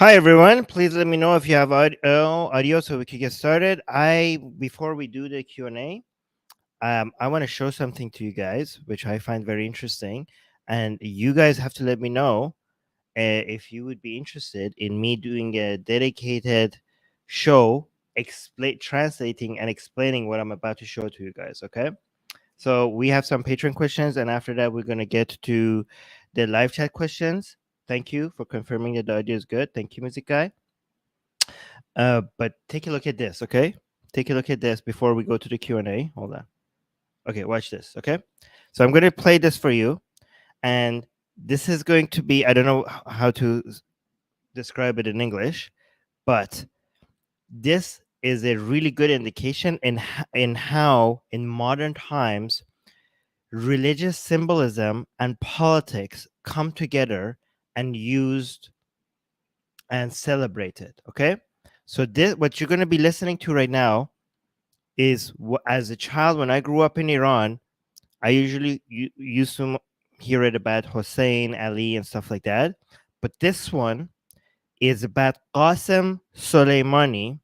Hi everyone. Please let me know if you have audio so we can get started. Before we do the Q&A, I want to show something to you guys, which I find very interesting, and you guys have to let me know if you would be interested in me doing a dedicated show, translating and explaining what I'm about to show to you guys. Okay. So we have some Patreon questions, and after that, we're gonna get to the live chat questions. Thank you for confirming that the audio is good. Thank you, music guy. But take a look at this, okay? Take a look at this before we go to the Q&A. Hold on. Okay, watch this, okay? So I'm going to play this for you, and this is going to be, I don't know how to describe it in English, but this is a really good indication in how in modern times religious symbolism and politics come together and used and celebrated, okay? So this what you're going to be listening to right now is as a child when I grew up in Iran, I usually used to hear it about Hussein, Ali, and stuff like that. But this one is about Qasem Soleimani,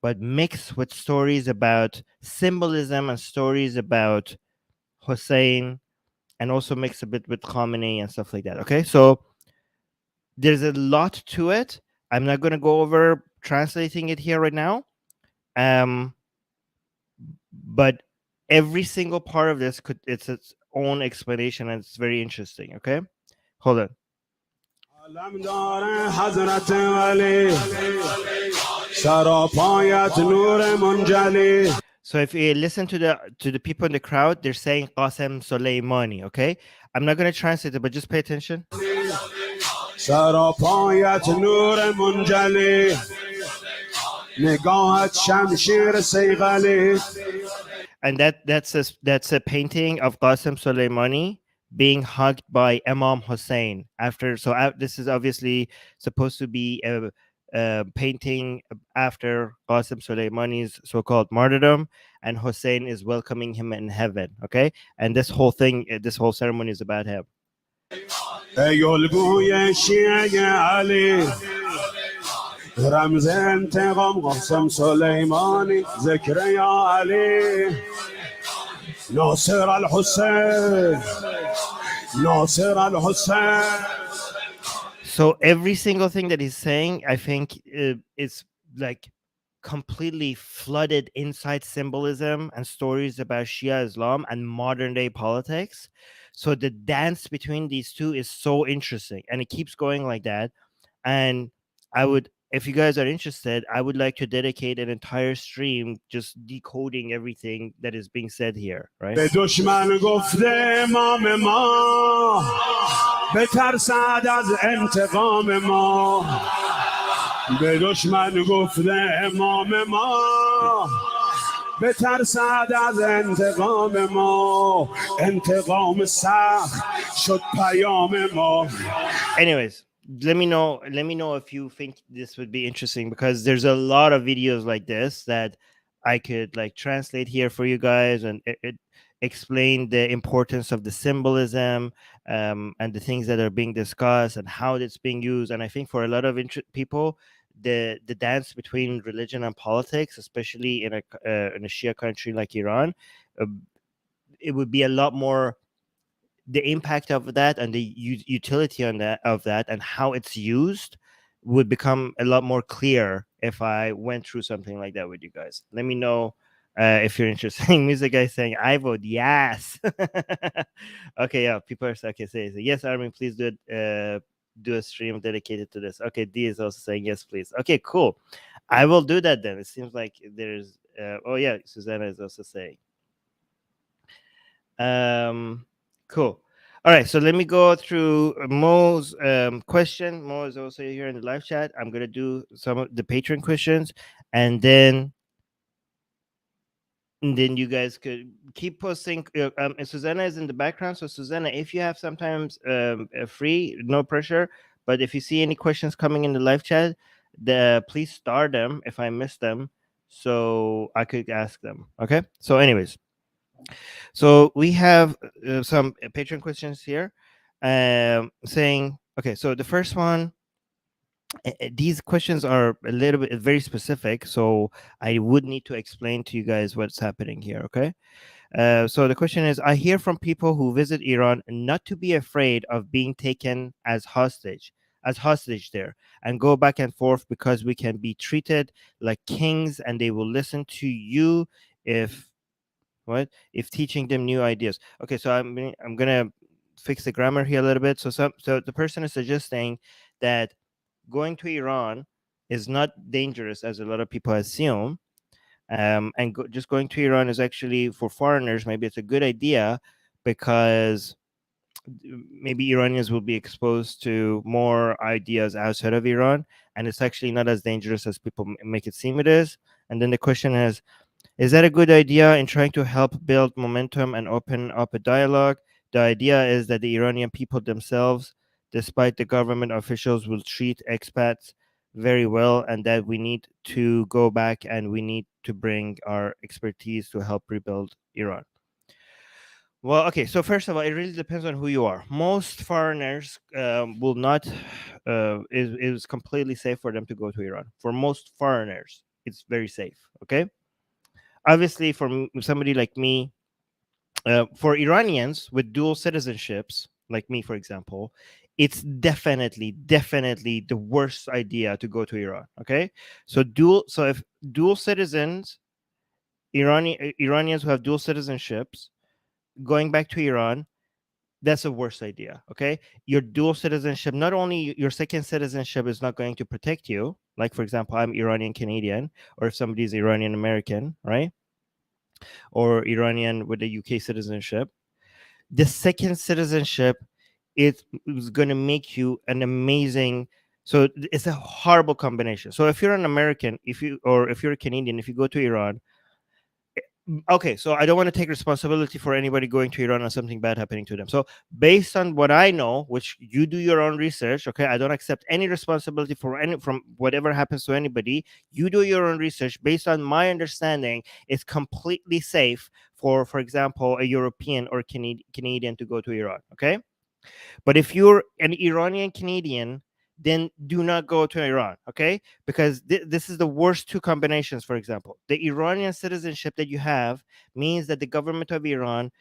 but mixed with stories about symbolism and stories about Hussein, and also mixed a bit with Khamenei and stuff like that. Okay, so there's a lot to it. I'm not going to go over translating it here right now. Um, but every single part of this could it's its own explanation and it's very interesting. Okay, hold on. So if you listen to the people in the crowd, they're saying Qasem Soleimani. Okay, I'm not going to translate it, but just pay attention. And that's a painting of Qasem Soleimani being hugged by Imam Hussein after. So this is obviously supposed to be a painting after Qasem Soleimani's so-called martyrdom, and Hussein is welcoming him in heaven. Okay, and this whole thing, this whole ceremony is about him. رمز انتقام قاسم سلیمانی ذکر یا علی ناصر الحسین ناصر الحسین. So every single thing that he's saying, I think, is like completely flooded inside symbolism and stories about Shia Islam and modern day politics. So the dance between these two is so interesting, and it keeps going like that. And I would, if you guys are interested, I would like to dedicate an entire stream just decoding everything that is being said here, right? به دشمن گفته امام ما بترسد از انتقام ما به دشمن گفته امام ما بترسد از انتقام ما انتقام سخت شد پیام ما. Anyways, let me know if you think this would be interesting, because there's a lot of videos like this that I could like translate here for you guys, and it explain the importance of the symbolism, and the things that are being discussed and how it's being used. And I think for a lot of people, the dance between religion and politics, especially in a Shia country like Iran, uh, it would be a lot more, the impact of that and the utility on that of that and how it's used would become a lot more clear if I went through something like that with you guys. Let me know if you're interested. Music guy saying I vote yes. Okay, yeah, people are okay. Say yes, Armin. Please do it. Do a stream dedicated to this. Okay, D is also saying yes, please. Okay, cool. I will do that then. It seems like there's. Oh yeah, Susanna is also saying. Cool. All right, so let me go through Mo's question. Mo is also here in the live chat. I'm gonna do some of the Patreon questions, and then you guys could keep posting. And Susanna is in the background, so Susanna, if you have sometimes free, no pressure. But if you see any questions coming in the live chat, please star them if I miss them, so I could ask them. Okay. So, anyways. So we have some Patreon questions here, saying, okay, so the first one these questions are a little bit very specific, so I would need to explain to you guys what's happening here. Okay. So the question is, I hear from people who visit Iran not to be afraid of being taken as hostage there, and go back and forth because we can be treated like kings, and they will listen to you if if teaching them new ideas. Okay, so I'm gonna fix the grammar here a little bit. So the person is suggesting that going to Iran is not dangerous as a lot of people assume, and just going to Iran is actually for foreigners. Maybe it's a good idea because maybe Iranians will be exposed to more ideas outside of Iran, and it's actually not as dangerous as people make it seem it is. And then the question is that a good idea in trying to help build momentum and open up a dialogue? The idea is that the Iranian people themselves, despite the government officials, will treat expats very well, and that we need to go back and we need to bring our expertise to help rebuild Iran. Well, okay. So first of all, it really depends on who you are. Most foreigners will not. Is completely safe for them to go to Iran. For most foreigners, it's very safe. Okay. Obviously, for somebody like me, for Iranians with dual citizenships, like me, for example, it's definitely the worst idea to go to Iran. Okay. So if dual citizens, Iranians who have dual citizenships, going back to Iran, that's the worst idea. Okay. Your dual citizenship, not only your second citizenship is not going to protect you, like for example, I'm Iranian Canadian, or if somebody's Iranian American, right? Or Iranian with a UK citizenship. The second citizenship, it is going to make you an amazing. So it's a horrible combination. So if you're an American, if you're a Canadian, if you go to Iran, okay, so I don't want to take responsibility for anybody going to Iran and something bad happening to them. So based on what I know, which you do your own research, okay, I don't accept any responsibility for any from whatever happens to anybody. You do your own research. Based on my understanding, it's completely safe for example, a European or Canadian to go to Iran. Okay, but if you're an Iranian Canadian, then do not go to Iran, okay? Because this is the worst two combinations. For example, the Iranian citizenship that you have means that the government of Iran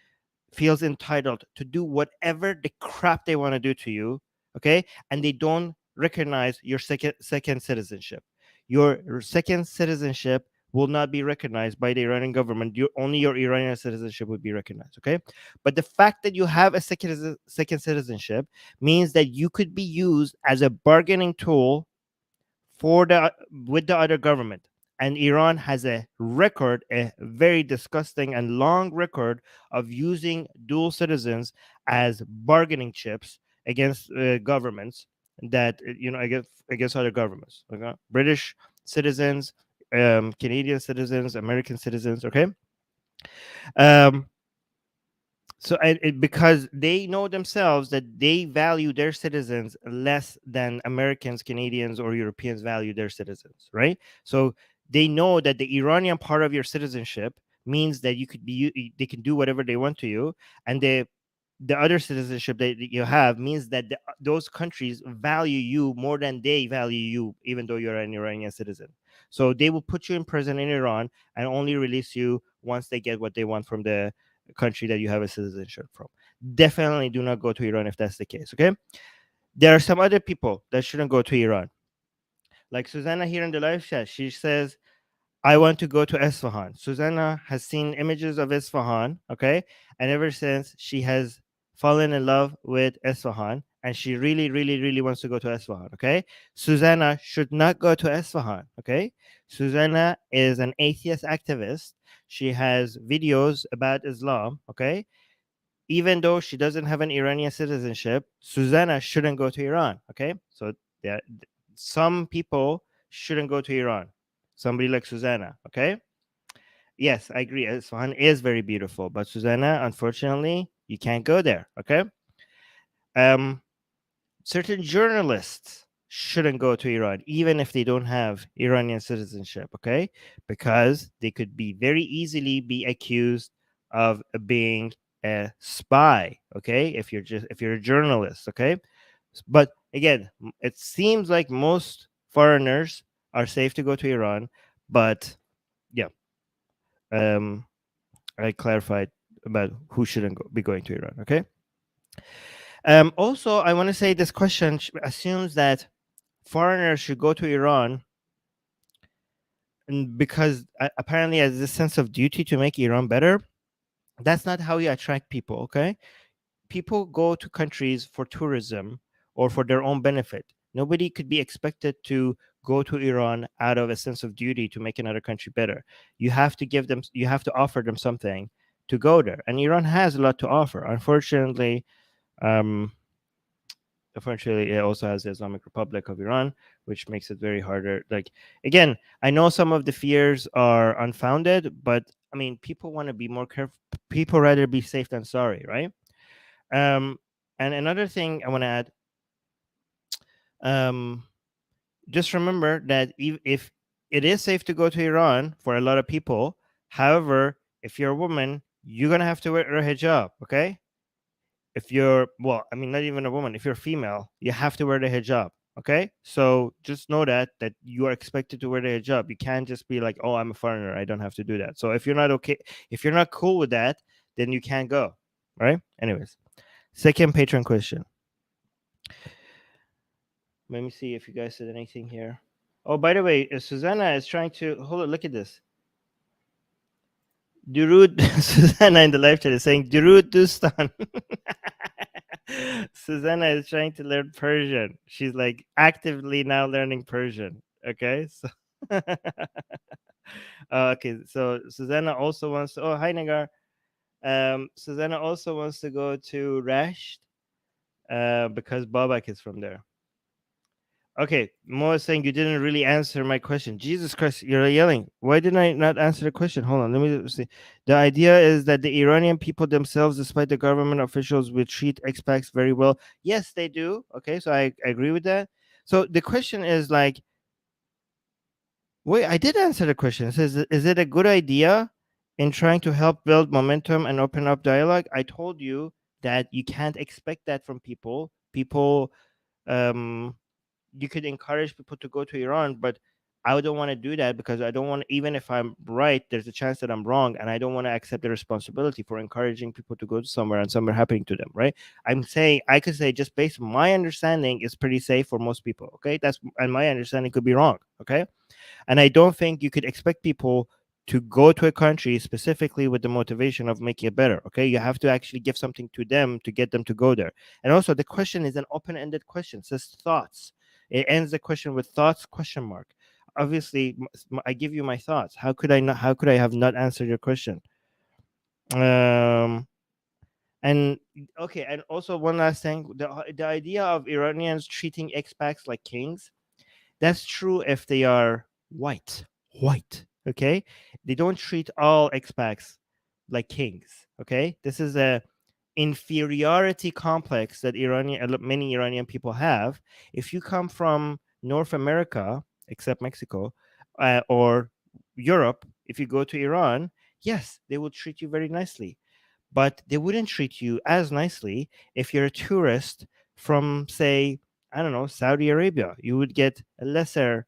feels entitled to do whatever the crap they want to do to you, okay? And they don't recognize your second citizenship. Your second citizenship will not be recognized by the Iranian government. Only your Iranian citizenship would be recognized, okay? But the fact that you have a second citizenship means that you could be used as a bargaining tool for the with the other government. And Iran has a very disgusting and long record of using dual citizens as bargaining chips against governments that against other governments. Okay? British citizens, Canadian citizens, American citizens. Okay. Um, because they know themselves that they value their citizens less than Americans, Canadians, or Europeans value their citizens, right? So they know that the Iranian part of your citizenship means that they can do whatever they want to you, and the other citizenship that you have means that those countries value you more than they value you, even though you're an Iranian citizen. So they will put you in prison in Iran and only release you once they get what they want from the country that you have a citizenship from. Definitely do not go to Iran if that's the case. Okay. There are some other people that shouldn't go to Iran. Like Susanna here in the live chat, she says, I want to go to Isfahan. Susanna has seen images of Isfahan, okay? And ever since she has fallen in love with Isfahan, and she really wants to go to Isfahan, okay? Susanna should not go to Isfahan, okay? Susanna is an atheist activist. She has videos about Islam, okay? Even though she doesn't have an Iranian citizenship, Susanna shouldn't go to Iran, okay? So there, some people shouldn't go to Iran. Somebody like Susanna, okay? Yes, I agree. Isfahan is very beautiful, but Susanna, unfortunately, you can't go there, okay? Um, Certain journalists shouldn't go to Iran, even if they don't have Iranian citizenship, okay? Because they could be very easily be accused of being a spy, okay? If you're a journalist, okay? But again, it seems like most foreigners are safe to go to Iran, but yeah, I clarified about who shouldn't be going to Iran. Okay. Also, I want to say this question assumes that foreigners should go to Iran, and because apparently has this sense of duty to make Iran better. That's not how you attract people. Okay, people go to countries for tourism or for their own benefit. Nobody could be expected to go to Iran out of a sense of duty to make another country better. You have to give them, you have to offer them something to go there. And Iran has a lot to offer. Unfortunately, it also has the Islamic Republic of Iran, which makes it very harder. Like, again, I know some of the fears are unfounded, but I mean, people want to be more careful. People rather be safe than sorry, right? And another thing I want to add, just remember that if it is safe to go to Iran for a lot of people, however, if you're a woman, you're gonna have to wear a hijab. Okay, if you're, well, I mean, not even a woman, if you're female, you have to wear the hijab. Okay, so just know that you are expected to wear the hijab. You can't just be like, oh, I'm a foreigner, I don't have to do that. So if you're not okay, if you're not cool with that, then you can't go. Right? Anyways, second patron question. Let me see if you guys said anything here. Oh, by the way, Susanna is trying to hold on. Look at this. Durud Susanna in the live chat is saying Durud Dustan. Susanna is trying to learn Persian. She's like actively now learning Persian. Okay, so okay, so Susanna also wants to. Oh, hi Nagar. Susanna also wants to go to Rasht because Babak is from there. Okay, Mo is saying you didn't really answer my question. Jesus Christ, you're yelling. Why didn't I not answer the question? Hold on, let me see. The idea is that the Iranian people themselves, despite the government officials, will treat expats very well. Yes, they do. Okay, so I agree with that. So the question is like, wait, I did answer the question. It says, is it a good idea in trying to help build momentum and open up dialogue? I told you that you can't expect that from people. People, you could encourage people to go to Iran, but I don't want to do that because I don't want, even if I'm right, there's a chance that I'm wrong, and I don't want to accept the responsibility for encouraging people to go to somewhere and somewhere happening to them, right? I'm saying, I could say, just based on my understanding, it's pretty safe for most people, okay? That's, and my understanding could be wrong, okay? And I don't think you could expect people to go to a country specifically with the motivation of making it better. Okay, you have to actually give something to them to get them to go there. And also, the question is an open-ended question. It says thoughts. It ends the question with thoughts question mark. Obviously, I give you my thoughts. How could I not? How could I have not answered your question? And okay, and also one last thing: the idea of Iranians treating expats like kings. That's true if they are white. Okay, they don't treat all expats like kings. Okay, this is a inferiority complex that many Iranian people have. If you come from North America, except Mexico, or Europe, if you go to Iran, yes, they will treat you very nicely, but they wouldn't treat you as nicely if you're a tourist from, say, I don't know, Saudi Arabia. You would get a lesser,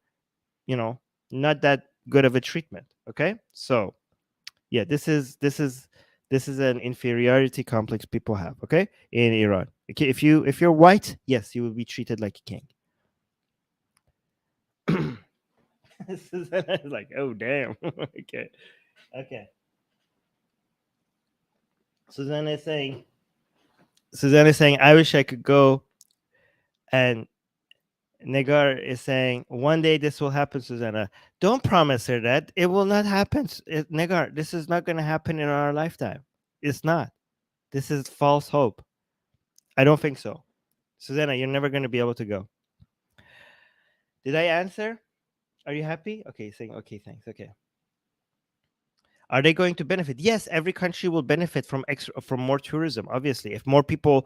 not that good of a treatment. Okay, so yeah, this is an inferiority complex people have. Okay, in Iran. Okay, if you're white, yes, you will be treated like a king. Susanna is like, oh damn. Okay. Susanna is saying, I wish I could go, and Negar is saying, one day this will happen, Susanna. Don't promise her that. It will not happen. Negar, this is not going to happen in our lifetime. It's not. This is false hope. I don't think so. Susanna, you're never going to be able to go. Did I answer? Are you happy? Okay, saying, okay, thanks. Okay. Are they going to benefit? Yes, every country will benefit from more tourism. Obviously, if more people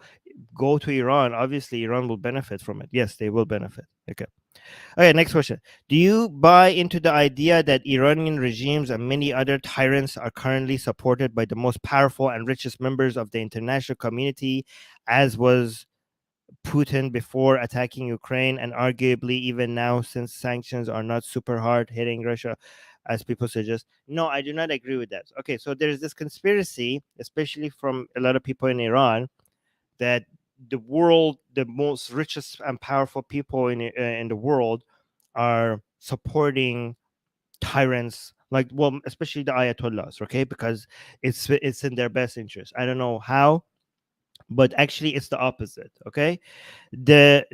go to Iran, obviously Iran will benefit from it. Yes, they will benefit. Okay. Okay, next question. Do you buy into the idea that Iranian regimes and many other tyrants are currently supported by the most powerful and richest members of the international community, as was Putin before attacking Ukraine, and arguably even now, since sanctions are not super hard hitting Russia, as people suggest. No, I do not agree with that. Okay, so there's this conspiracy, especially from a lot of people in Iran, that the world, the most richest and powerful people in the world, are supporting tyrants, like, well, especially the ayatollahs, okay, because it's in their best interest. I don't know how, but actually it's the opposite. Okay, the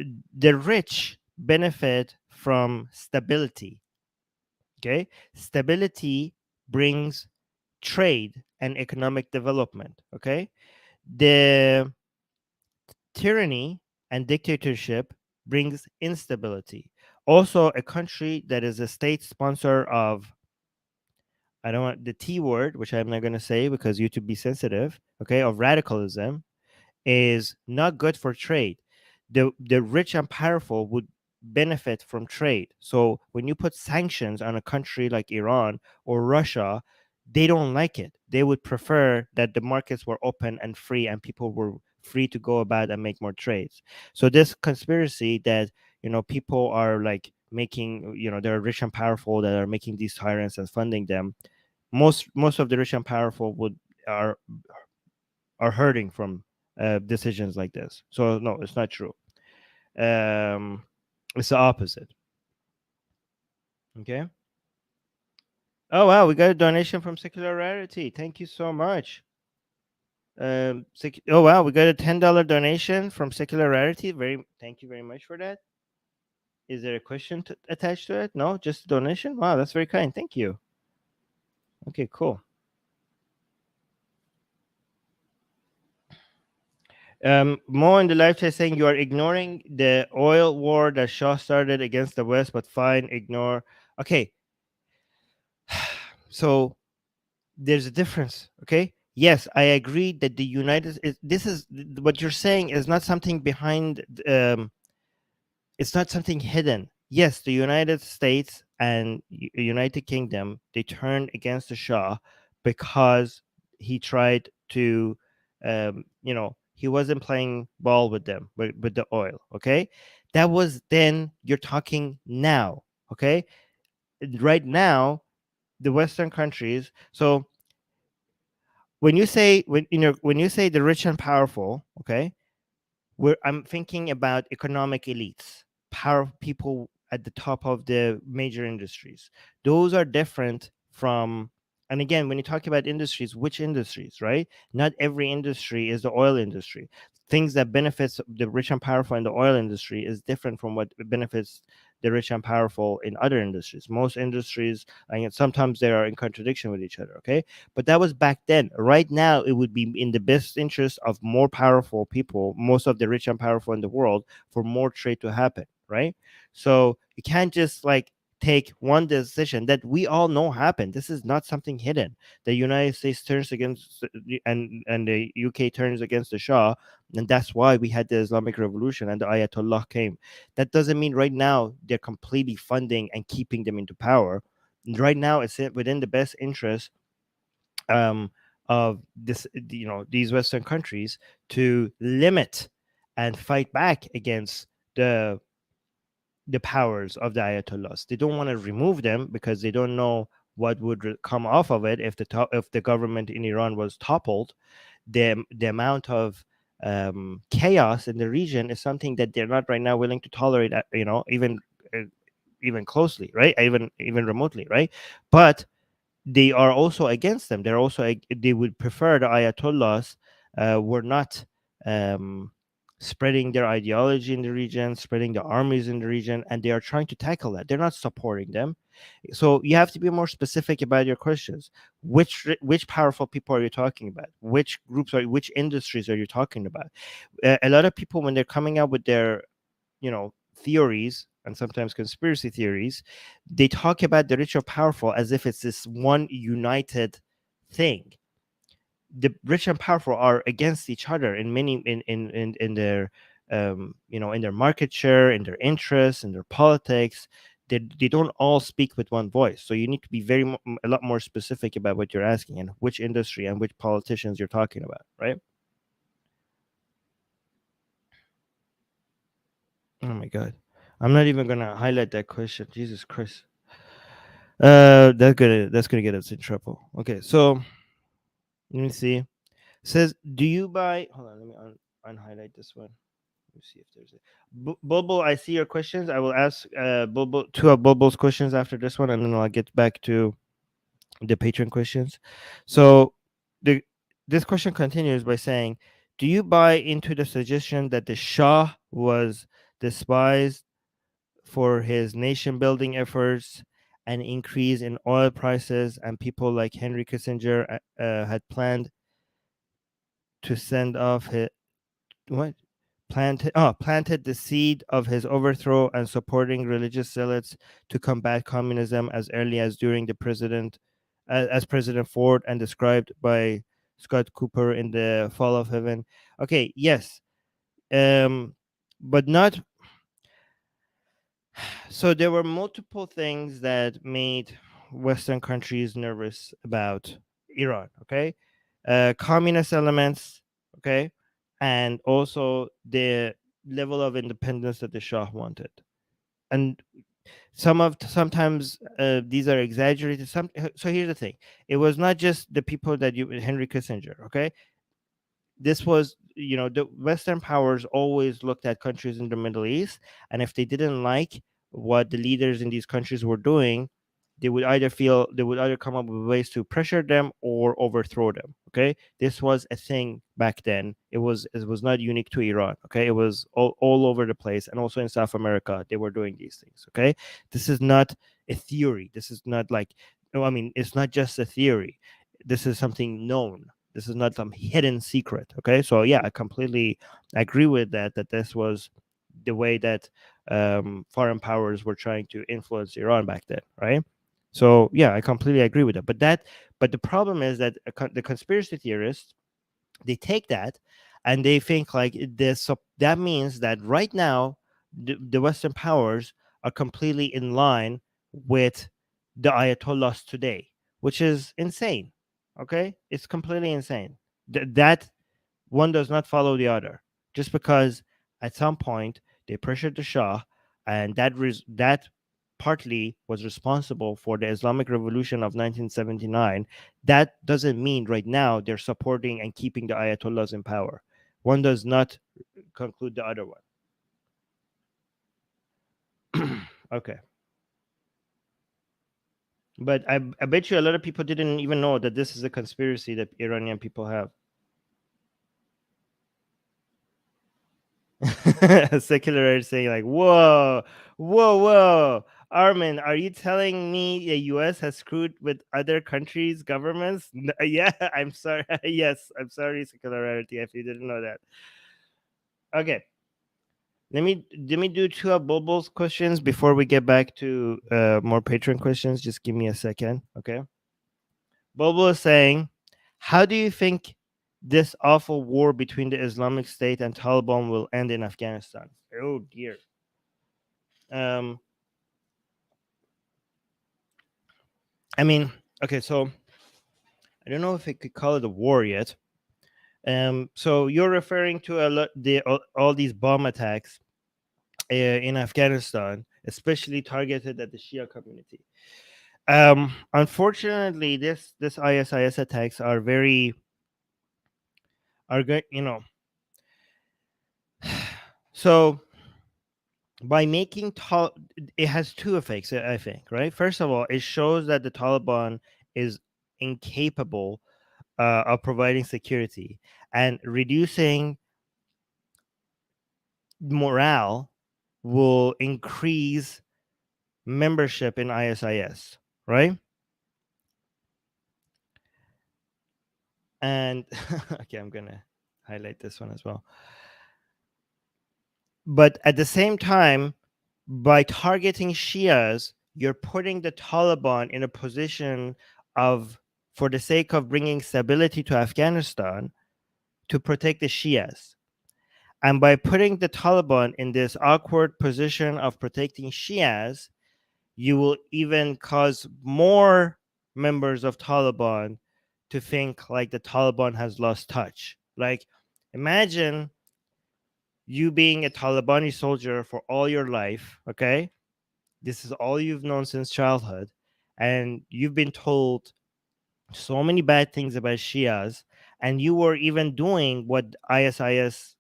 rich benefit from stability. Okay, stability brings trade and economic development. Okay, the tyranny and dictatorship brings instability. Also, a country that is a state sponsor of, I don't want the T word, which I'm not going to say because YouTube be sensitive, okay, of radicalism, is not good for trade. The rich and powerful would benefit from trade. So when you put sanctions on a country like Iran or Russia, they don't like it. They would prefer that the markets were open and free and people were free to go about and make more trades. So this conspiracy that, people are like making, they're rich and powerful that are making these tyrants and funding them, most of the rich and powerful are are hurting from decisions like this. So no, it's not true. Um, it's the opposite. Okay. Oh wow, we got a donation from Secular Rarity. Thank you so much. Oh wow, we got a $10 donation from Secular Rarity. Thank you very much for that. Is there a question attached to it? No, just a donation. Wow, that's very kind. Thank you. Okay, cool. Mo in the live chat saying you are ignoring the oil war that Shah started against the West, but fine, ignore. Okay, so there's a difference. Okay, yes, I agree that the this is what you're saying is not something behind. It's not something hidden. Yes, the United States and United Kingdom, they turned against the Shah because he tried to, he wasn't playing ball with them, with the oil. Okay, that was then. You're talking now. Okay, right now, the Western countries. So when you say the rich and powerful, okay, I'm thinking about economic elites, power people at the top of the major industries. Those are different from, and again, when you talk about industries, which industries, right? Not every industry is the oil industry. Things that benefits the rich and powerful in the oil industry is different from what benefits the rich and powerful in other industries. Most industries, and sometimes they are in contradiction with each other. Okay, but that was back then. Right now, it would be in the best interest of more powerful people, most of the rich and powerful in the world, for more trade to happen, right? So you can't just like take one decision that we all know happened. This is not something hidden. The United States turns against and the UK turns against the Shah, and that's why we had the Islamic Revolution and the Ayatollah came. That doesn't mean right now they're completely funding and keeping them into power. Right now, it's within the best interest um, of these Western countries to limit and fight back against the powers of the Ayatollahs. They don't want to remove them because they don't know what would come off of it if the government in Iran was toppled. The amount of chaos in the region is something that they're not right now willing to tolerate. Uh, even closely, right? Even remotely, right? But they are also against them. They would prefer the Ayatollahs were not um, spreading their ideology in the region, spreading the armies in the region, and they are trying to tackle that. They're not supporting them. So you have to be more specific about your questions. Which powerful people are you talking about? Which industries are you talking about? A lot of people, when they're coming out with their theories and sometimes conspiracy theories, they talk about the rich or powerful as if it's this one united thing. The rich and powerful are against each other in many in their in their market share, in their interests, in their politics. They don't all speak with one voice, so you need to be a lot more specific about what you're asking and which industry and which politicians you're talking about, right? Oh my god. I'm not even gonna highlight that question. Jesus Christ. That's gonna get us in trouble. Okay, so let me see. Says, do you buy? Hold on, let me unhighlight this one. Let me see if there's a Bulbul. I see your questions. I will ask Bulbul two of Bulbul's questions after this one, and then I'll get back to the patron questions. So the this question continues by saying, do you buy into the suggestion that the Shah was despised for his nation building efforts, an increase in oil prices, and people like Henry Kissinger had planned to send off his what planted the seed of his overthrow and supporting religious zealots to combat communism as early as during the president as President Ford and described by Scott Cooper in The Fall of Heaven. Okay, yes. But not so there were multiple things that made Western countries nervous about Iran, okay? Communist elements, okay? And also the level of independence that the Shah wanted. And sometimes these are exaggerated. So here's the thing: it was not just the people that you Henry Kissinger, okay? This was, the Western powers always looked at countries in the Middle East, and if they didn't like what the leaders in these countries were doing, they would either come up with ways to pressure them or overthrow them. Okay, this was a thing back then. It was not unique to Iran. Okay, it was all over the place, and also in South America they were doing these things. Okay, this is not a theory. This is not like, no, I mean, it's not just a theory. This is something known. This is not some hidden secret. Okay, so yeah, I completely agree with that this was the way that foreign powers were trying to influence Iran back then, right? So yeah, I completely agree with that. But the problem is that the conspiracy theorists, they take that and they think like this. So that means that right now the Western powers are completely in line with the Ayatollahs today, which is insane. Okay, it's completely insane. That one does not follow the other. Just because at some point they pressured the Shah, and that partly was responsible for the Islamic Revolution of 1979, that doesn't mean right now they're supporting and keeping the Ayatollahs in power. One does not conclude the other one. Okay. But I bet you a lot of people didn't even know that this is a conspiracy that Iranian people have. Secular is saying like, whoa, whoa, whoa. Armin, are you telling me the US has screwed with other countries' governments? Yeah, I'm sorry. Yes, I'm sorry, Secularity, if you didn't know that. Okay. Let me do two of Bulbul's questions before we get back to more patron questions. Just give me a second, okay? Bulbul is saying, how do you think this awful war between the Islamic State and Taliban will end in Afghanistan? Oh dear. Um, I mean, okay, so I don't know if I could call it a war yet. So you're referring to all these bomb attacks in Afghanistan, especially targeted at the Shia community. Unfortunately, this ISIS attacks are very are good. So by making it has two effects, I think. Right. First of all, it shows that the Taliban is incapable of providing security, and reducing morale will increase membership in ISIS, right? And okay, I'm gonna highlight this one as well. But at the same time, by targeting Shias, you're putting the Taliban in a position of, for the sake of bringing stability to Afghanistan, to protect the Shias. And by putting the Taliban in this awkward position of protecting Shias, you will even cause more members of Taliban to think like the Taliban has lost touch. Like, imagine you being a Talibani soldier for all your life, okay? This is all you've known since childhood, and you've been told so many bad things about Shias, and you were even doing what ISISK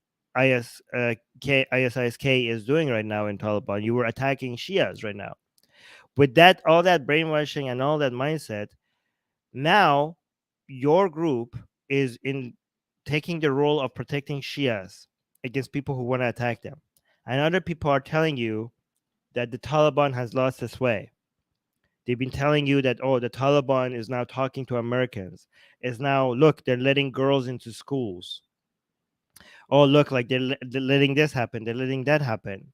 is doing right now in Taliban. You were attacking Shias right now. With that, all that brainwashing and all that mindset, now your group is in taking the role of protecting Shias against people who want to attack them. And other people are telling you that the Taliban has lost its way. They've been telling you that, oh, the Taliban is now talking to Americans. Is now, look, they're letting girls into schools. Oh, look, like they're letting this happen. They're letting that happen.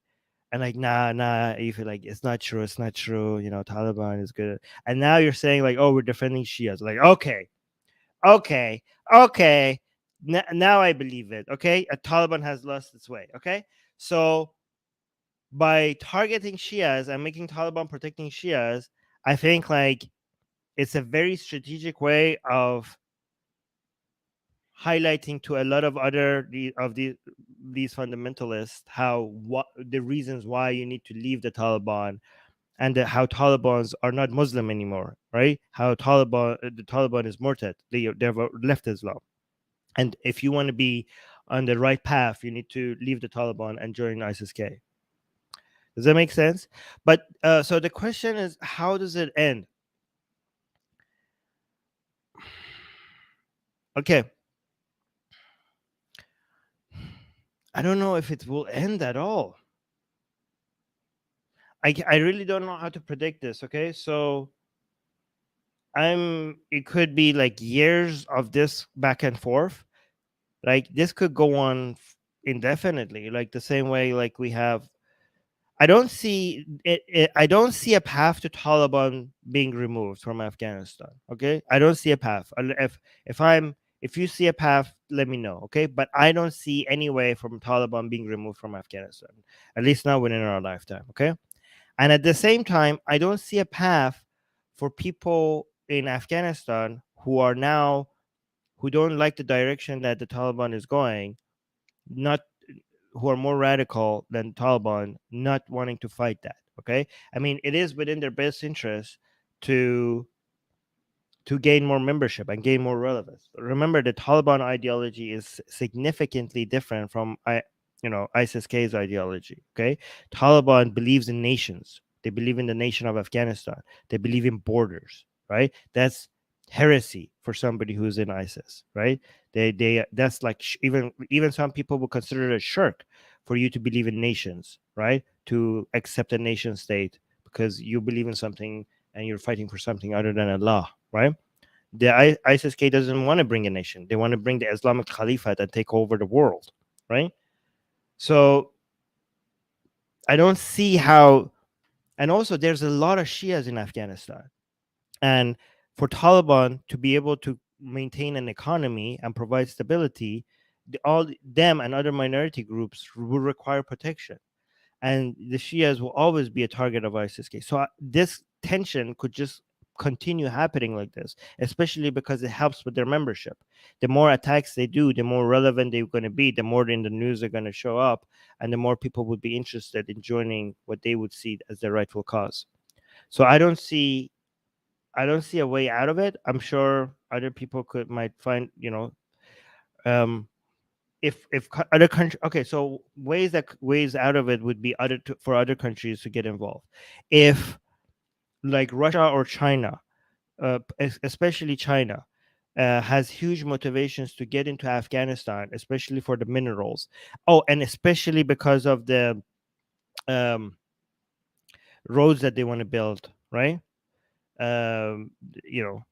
And like, nah, you feel like it's not true. It's not true. You know, Taliban is good. And now you're saying like, oh, we're defending Shias. Like, okay, okay. Now I believe it. Okay, a Taliban has lost its way. Okay, so by targeting Shias and making Taliban protecting Shias, I think like it's a very strategic way of highlighting to a lot of other these fundamentalists how what the reasons why you need to leave the Taliban, and how Talibans are not Muslim anymore, right? How the Taliban is murtad. They've left Islam, and if you want to be on the right path, you need to leave the Taliban and join ISIS-K. Does that make sense? But so the question is, how does it end? Okay, I don't know if it will end at all. I really don't know how to predict this. Okay, so it could be like years of this back and forth. Like this could go on indefinitely, like the same way like we have. I don't see it. I don't see a path to Taliban being removed from Afghanistan. Okay, I don't see a path. If you see a path, let me know. Okay, but I don't see any way from Taliban being removed from Afghanistan, at least not within our lifetime. Okay, and at the same time, I don't see a path for people in Afghanistan who don't like the direction that the Taliban is going, not who are more radical than Taliban, not wanting to fight that. Okay, I mean, it is within their best interest to gain more membership and gain more relevance. Remember, the Taliban ideology is significantly different from ISIS-K's ideology. Okay, Taliban believes in nations. They believe in the nation of Afghanistan. They believe in borders. Right, that's heresy for somebody who's in ISIS. Right, they that's like even some people would consider it a shirk for you to believe in nations. Right, to accept a nation state because you believe in something and you're fighting for something other than Allah, right? The ISIS-K doesn't want to bring a nation. They want to bring the Islamic Caliphate and take over the world, right? So I don't see how. And also, there's a lot of Shias in Afghanistan, and for Taliban to be able to maintain an economy and provide stability, all them and other minority groups will require protection, and the Shias will always be a target of ISIS-K. So this tension could just continue happening like this, especially because it helps with their membership. The more attacks they do, the more relevant they're going to be, the more in the news they're going to show up, and the more people would be interested in joining what they would see as their rightful cause. So I don't see a way out of it. I'm sure other people might find, um, if other country, okay, so ways out of it would be for other countries to get involved. If like Russia or China, especially China, has huge motivations to get into Afghanistan, especially for the minerals. Oh, and especially because of the um, roads that they want to build, right? Um, you know,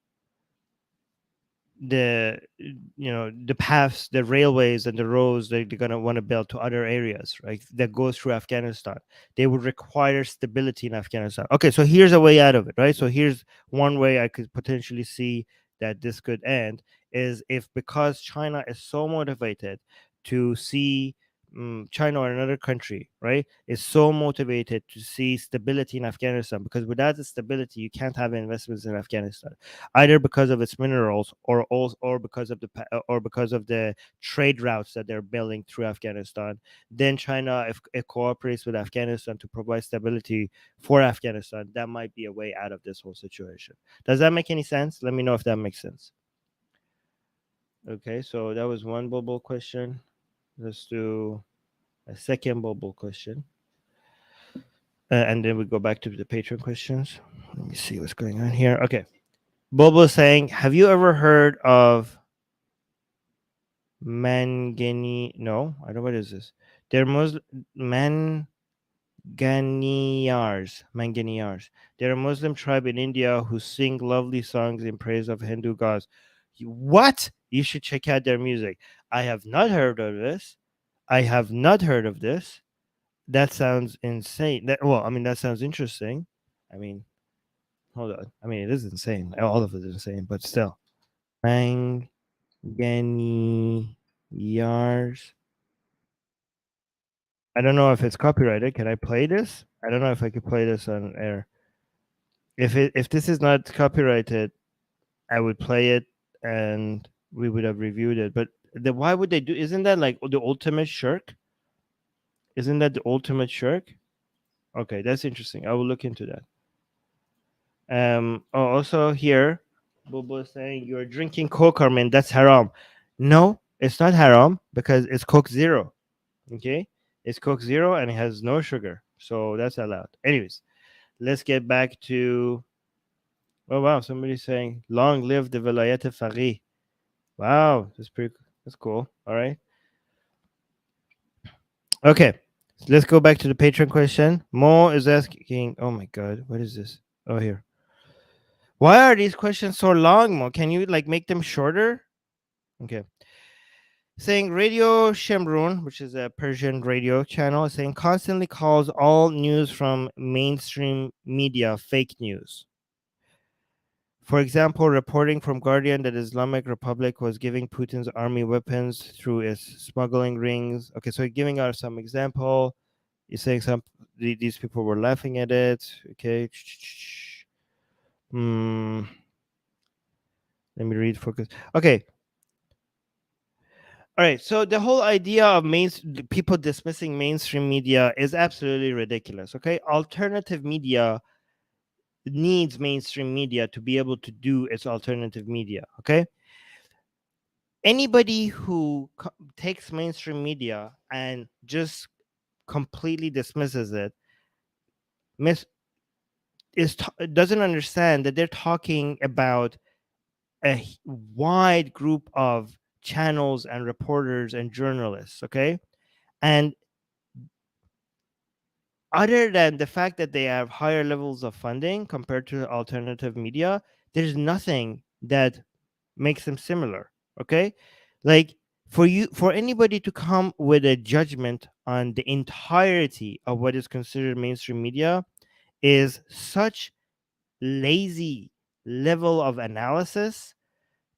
the paths, the railways and the roads that they're going to want to build to other areas, right, that goes through Afghanistan. They would require stability in Afghanistan. Okay, so here's a way out of it, right? So here's one way I could potentially see that this could end, is if, because China is so motivated to see China or another country, right, is so motivated to see stability in Afghanistan, because without the stability, you can't have investments in Afghanistan, either because of its minerals or because of the trade routes that they're building through Afghanistan. Then China, if it cooperates with Afghanistan to provide stability for Afghanistan, that might be a way out of this whole situation. Does that make any sense? Let me know if that makes sense. Okay, so that was one bubble question. Let's do a second bubble question. And then we go back to the Patreon questions. Let me see what's going on here. Okay. Bobo is saying, have you ever heard of Mangani? No, I don't know. What is this? They're Muslim Manganiyars. They're a Muslim tribe in India who sing lovely songs in praise of Hindu gods. What? You should check out their music. I have not heard of this. I have not heard of this. That sounds insane. That sounds interesting. I mean, hold on. I mean, it is insane. All of it is insane, but still. Manganiyars. I don't know if it's copyrighted. Can I play this? I don't know if I could play this on air. If this is not copyrighted, I would play it and we would have reviewed it. But why would they do? Isn't that like the ultimate shirk? Isn't that the ultimate shirk? Okay, that's interesting. I will look into that. Also here, Bobo is saying you're drinking Coke, Armin. That's haram. No, it's not haram because it's Coke Zero. Okay, it's Coke Zero and it has no sugar, so that's allowed. Anyways, let's get back to. Oh wow, somebody's saying long live the Vilayat Faqih. Wow, that's cool. All right. Okay, so let's go back to the Patreon question. Mo is asking. Oh my God, what is this? Oh here. Why are these questions so long, Mo? Can you like make them shorter? Okay. Saying Radio Shemrun, which is a Persian radio channel, saying constantly calls all news from mainstream media fake news. For example, reporting from Guardian that Islamic Republic was giving Putin's army weapons through its smuggling rings. Okay, so giving out some example. You're saying these people were laughing at it. Okay. Let me read focus. Okay. All right. So the whole idea of people dismissing mainstream media is absolutely ridiculous. Okay. Alternative media needs mainstream media to be able to do its alternative media. Okay. Anybody who takes mainstream media and just completely dismisses it doesn't understand that they're talking about a wide group of channels and reporters and journalists. Okay. And other than the fact that they have higher levels of funding compared to alternative media, there's nothing that makes them similar. Okay. Like for anybody to come with a judgment on the entirety of what is considered mainstream media is such lazy level of analysis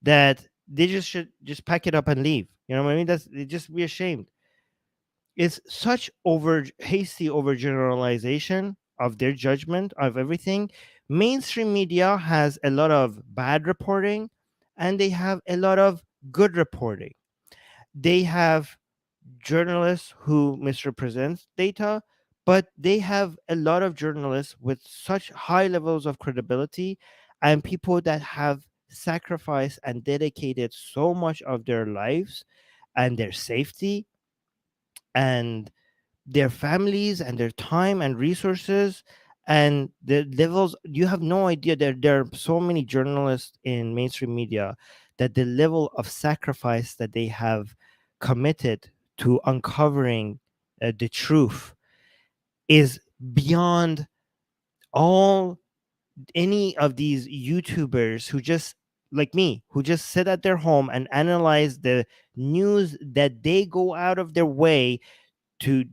that they just should just pack it up and leave. You know what I mean? They just be ashamed. It's such hasty overgeneralization of their judgment of everything. Mainstream media has a lot of bad reporting and they have a lot of good reporting. They have journalists who misrepresent data, but they have a lot of journalists with such high levels of credibility and people that have sacrificed and dedicated so much of their lives and their safety and their families and their time and resources and the levels. You have no idea, there are so many journalists in mainstream media that the level of sacrifice that they have committed to uncovering the truth is beyond all any of these YouTubers who just like me who just sit at their home and analyze the news that they go out of their way to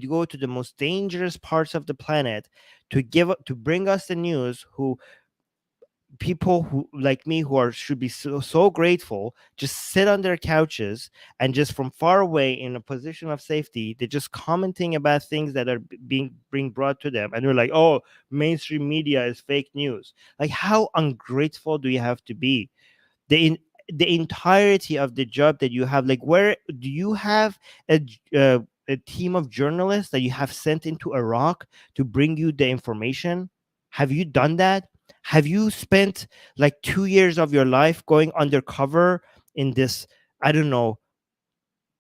go to the most dangerous parts of the planet to bring us the news, who people who like me who are should be so grateful just sit on their couches and just from far away in a position of safety they're just commenting about things that are being brought to them, and they're like, oh, mainstream media is fake news. Like, how ungrateful do you have to be? The entirety of the job that you have, like, where do you have a team of journalists that you have sent into Iraq to bring you the information? Have you done that? Have you spent like 2 years of your life going undercover in this, I don't know,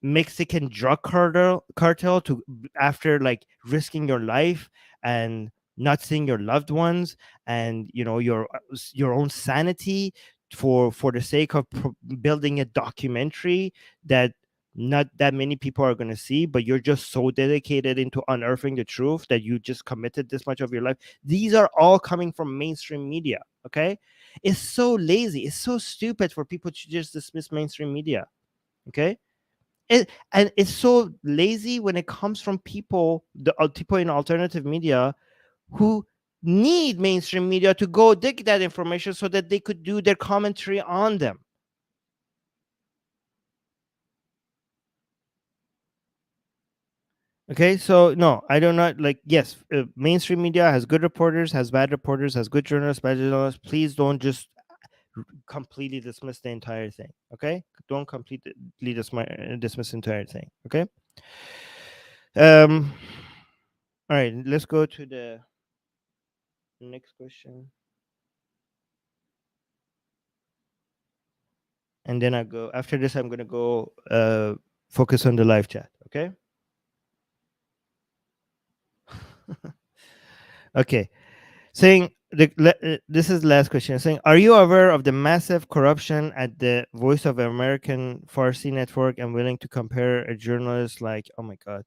Mexican drug cartel to, after like risking your life and not seeing your loved ones and your own sanity for the sake of building a documentary that not that many people are going to see, but you're just so dedicated into unearthing the truth that you just committed this much of your life? These are all coming from mainstream media. Okay, it's so lazy, it's so stupid for people to just dismiss mainstream media. Okay, and it's so lazy when it comes from people in alternative media who need mainstream media to go dig that information so that they could do their commentary on them. Okay, so no, I do not like. Yes, mainstream media has good reporters, has bad reporters, has good journalists, bad journalists. Please don't just completely dismiss the entire thing. Okay, don't completely dismiss the entire thing. Okay. Um. All right, let's go to the next question. And then I go after this. I'm gonna go focus on the live chat. Okay. Okay. Saying this is the last question. Saying, are you aware of the massive corruption at the Voice of American Farsi network and willing to compare a journalist like, oh my God,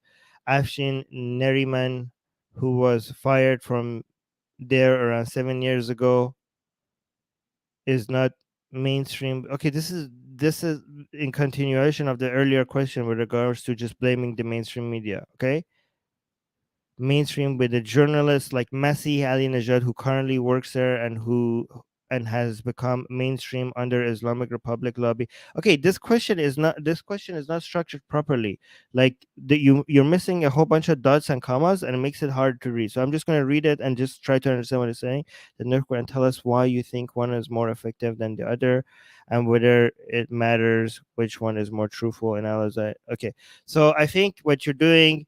Afshin Neriman, who was fired from there around 7 years ago, is not mainstream? Okay, this is in continuation of the earlier question with regards to just blaming the mainstream media. Okay, mainstream with a journalist like Masih Ali-Najad, who currently works there and has become mainstream under Islamic Republic lobby. Okay, this question is not structured properly. Like you're missing a whole bunch of dots and commas, and it makes it hard to read. So I'm just going to read it and just try to understand what it's saying. The Nurkwa, and tell us why you think one is more effective than the other, and whether it matters which one is more truthful and analyze. Okay, so I think what you're doing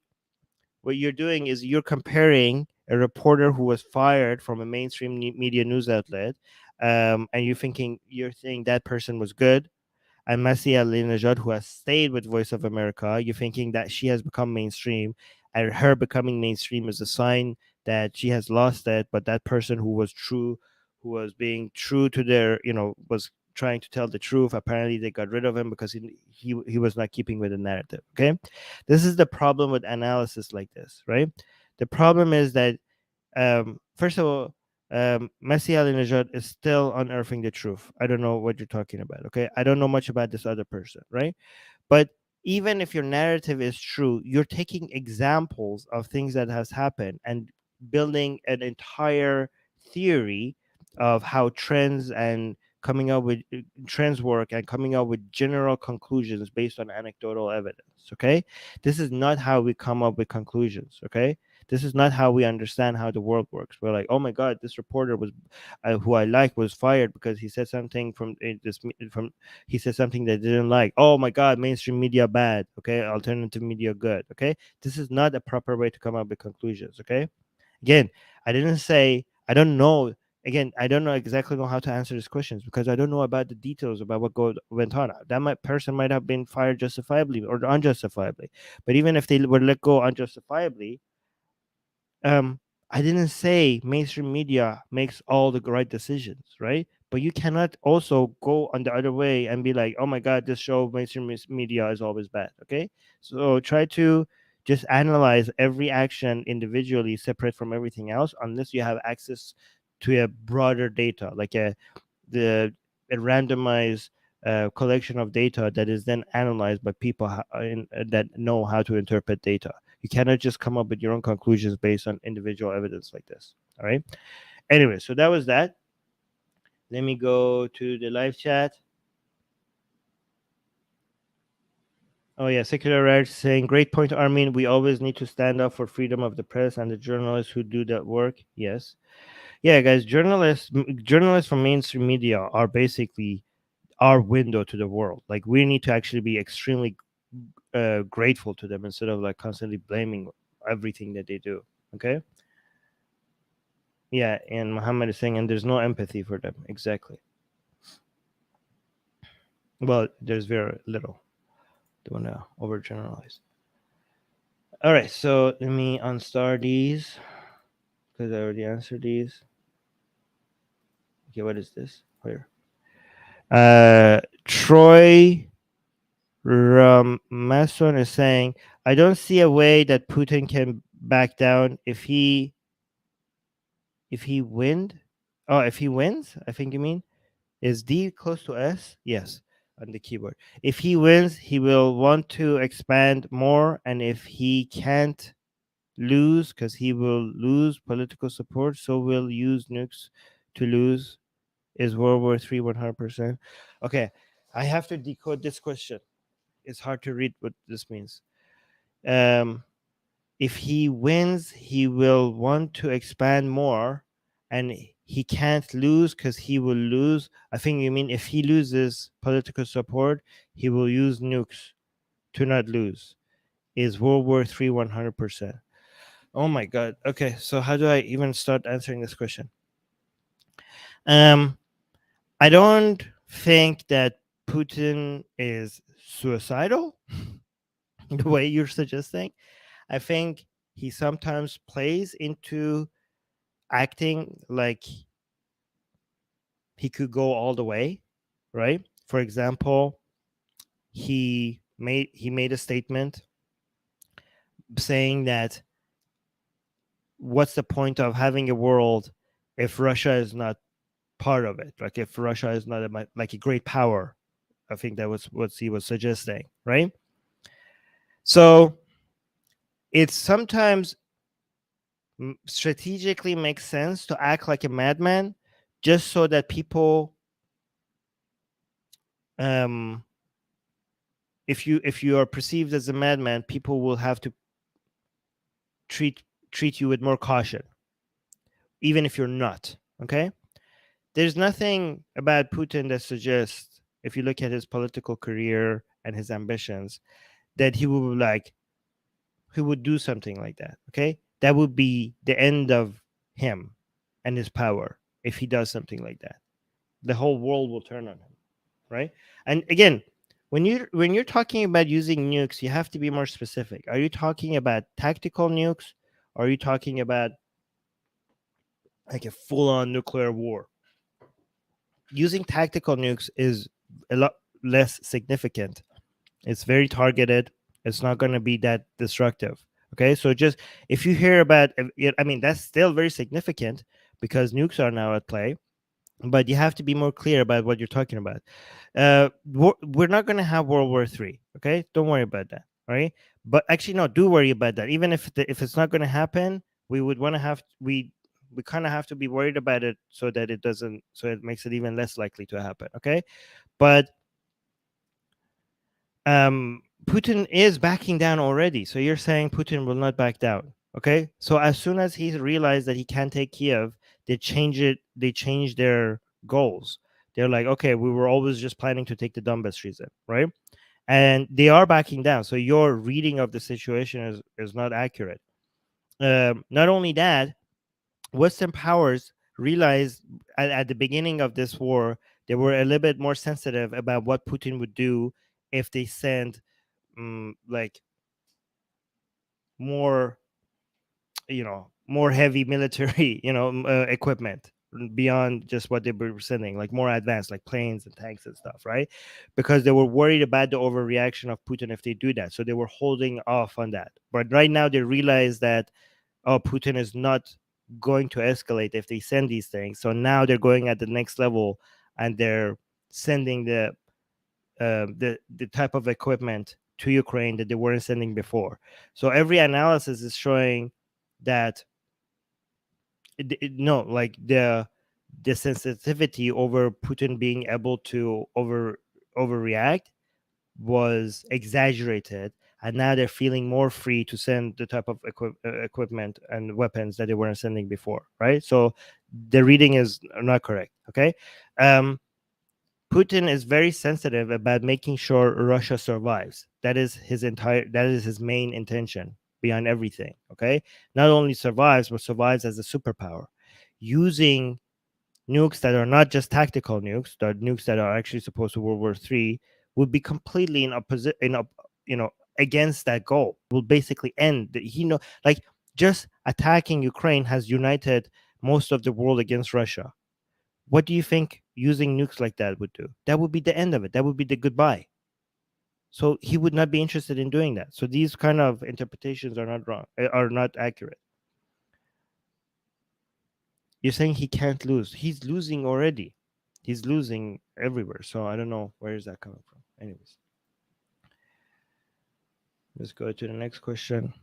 is you're comparing a reporter who was fired from a mainstream media news outlet, and you're saying that person was good, and Masih Ali-Najad, who has stayed with Voice of America, you're thinking that she has become mainstream, and her becoming mainstream is a sign that she has lost it. But that person who was being true to was trying to tell the truth. Apparently, they got rid of him because he was not keeping with the narrative. Okay, this is the problem with analysis like this, right? The problem is that first of all, Masih Ali-Najad is still unearthing the truth. I don't know what you're talking about. Okay, I don't know much about this other person, right? But even if your narrative is true, you're taking examples of things that has happened and building an entire theory of how trends and coming up with trends work and coming up with general conclusions based on anecdotal evidence. Okay, this is not how we come up with conclusions. Okay, this is not how we understand how the world works. We're like, oh my God, this reporter was who I like was fired because he said something from he said something that they didn't like. Oh my God, mainstream media bad. Okay, alternative media good. Okay, this is not a proper way to come up with conclusions. Okay, again, I didn't say I don't know. Again, I don't know exactly know how to answer these questions because I don't know about the details about what went on. Person might have been fired justifiably or unjustifiably. But even if they were let go unjustifiably, um I didn't say mainstream media makes all the right decisions, right? But you cannot also go on the other way and be like, oh my God, this show mainstream media is always bad. Okay, so try to just analyze every action individually separate from everything else, unless you have access to a broader data, like a randomized collection of data that is then analyzed by people that know how to interpret data. You cannot just come up with your own conclusions based on individual evidence like this. All right. Anyway, so that was that. Let me go to the live chat. Oh yeah, Secular Jihadists saying, great point, Armin. We always need to stand up for freedom of the press and the journalists who do that work. Yes. Yeah, guys, journalists from mainstream media are basically our window to the world. Like, we need to actually be extremely grateful to them instead of like constantly blaming everything that they do. Okay. Yeah, and Muhammad is saying, and there's no empathy for them. Exactly. Well, there's very little. Don't want to overgeneralize. All right, so let me unstar these because I already answered these. Okay, what is this? Where? Troy Mason is saying, I don't see a way that Putin can back down if he wins. Oh, if he wins, I think you mean. Is D close to S? Yes, on the keyboard. If he wins, he will want to expand more, and if he can't lose, because he will lose political support, so will use nukes to lose. Is World War III 100%? Okay, I have to decode this question. It's hard to read what this means. If he wins, he will want to expand more, and he can't lose because he will lose. I think you mean if he loses political support, he will use nukes to not lose. Is World War III 100%? Oh my God. Okay, so how do I even start answering this question? I don't think that Putin is suicidal the way you're suggesting. I think he sometimes plays into acting like he could go all the way, right? For example, he made a statement saying that what's the point of having a world if Russia is not part of it? Like if Russia is not like a great power. I think that was what he was suggesting, right? So it sometimes strategically makes sense to act like a madman just so that people if you are perceived as a madman, people will have to treat you with more caution, even if you're not. Okay, there's nothing about Putin that suggests, if you look at his political career and his ambitions, that he would do something like that. Okay, that would be the end of him and his power if he does something like that. The whole world will turn on him, right? And again, when you're talking about using nukes, you have to be more specific. Are you talking about tactical nukes, or are you talking about like a full-on nuclear war? Using tactical nukes is a lot less significant. It's very targeted. It's not going to be that destructive. Okay, so just if you hear about, I mean, that's still very significant because nukes are now at play, but you have to be more clear about what you're talking about. We're not going to have World War III. Okay, don't worry about that. All right, but actually, no, do worry about that. Even if it's not going to happen, we would want to have we kind of have to be worried about it so that it doesn't, so it makes it even less likely to happen. Okay, but Putin is backing down already. So you're saying Putin will not back down. Okay. So as soon as he realized that he can't take Kiev, they change their goals. They're like, okay, we were always just planning to take the Donbas region, right? And they are backing down. So your reading of the situation is not accurate. Not only that, Western powers realized at the beginning of this war, they were a little bit more sensitive about what Putin would do if they send like more more heavy military equipment beyond just what they were sending, like more advanced, like planes and tanks and stuff, right? Because they were worried about the overreaction of Putin if they do that, so they were holding off on that. But right now they realize that, oh, Putin is not going to escalate if they send these things, so now they're going at the next level and they're sending the type of equipment to Ukraine that they weren't sending before. So every analysis is showing that no, like the sensitivity over Putin being able to overreact was exaggerated, and now they're feeling more free to send the type of equipment and weapons that they weren't sending before, right? So the reading is not correct. Okay. Putin is very sensitive about making sure Russia survives. That is his main intention behind everything. Okay. Not only survives, but survives as a superpower, using nukes that are not just tactical nukes, the nukes that are actually supposed to World War III, would be completely in opposite, against that goal. Will basically end. Like, just attacking Ukraine has united most of the world against Russia. What do you think using nukes like that would do? That would be the end of it. That would be the goodbye. So he would not be interested in doing that. So these kind of interpretations are not wrong, are not accurate. You're saying he can't lose. He's losing already. He's losing everywhere. So I don't know where is that coming from. Anyways, let's go to the next question.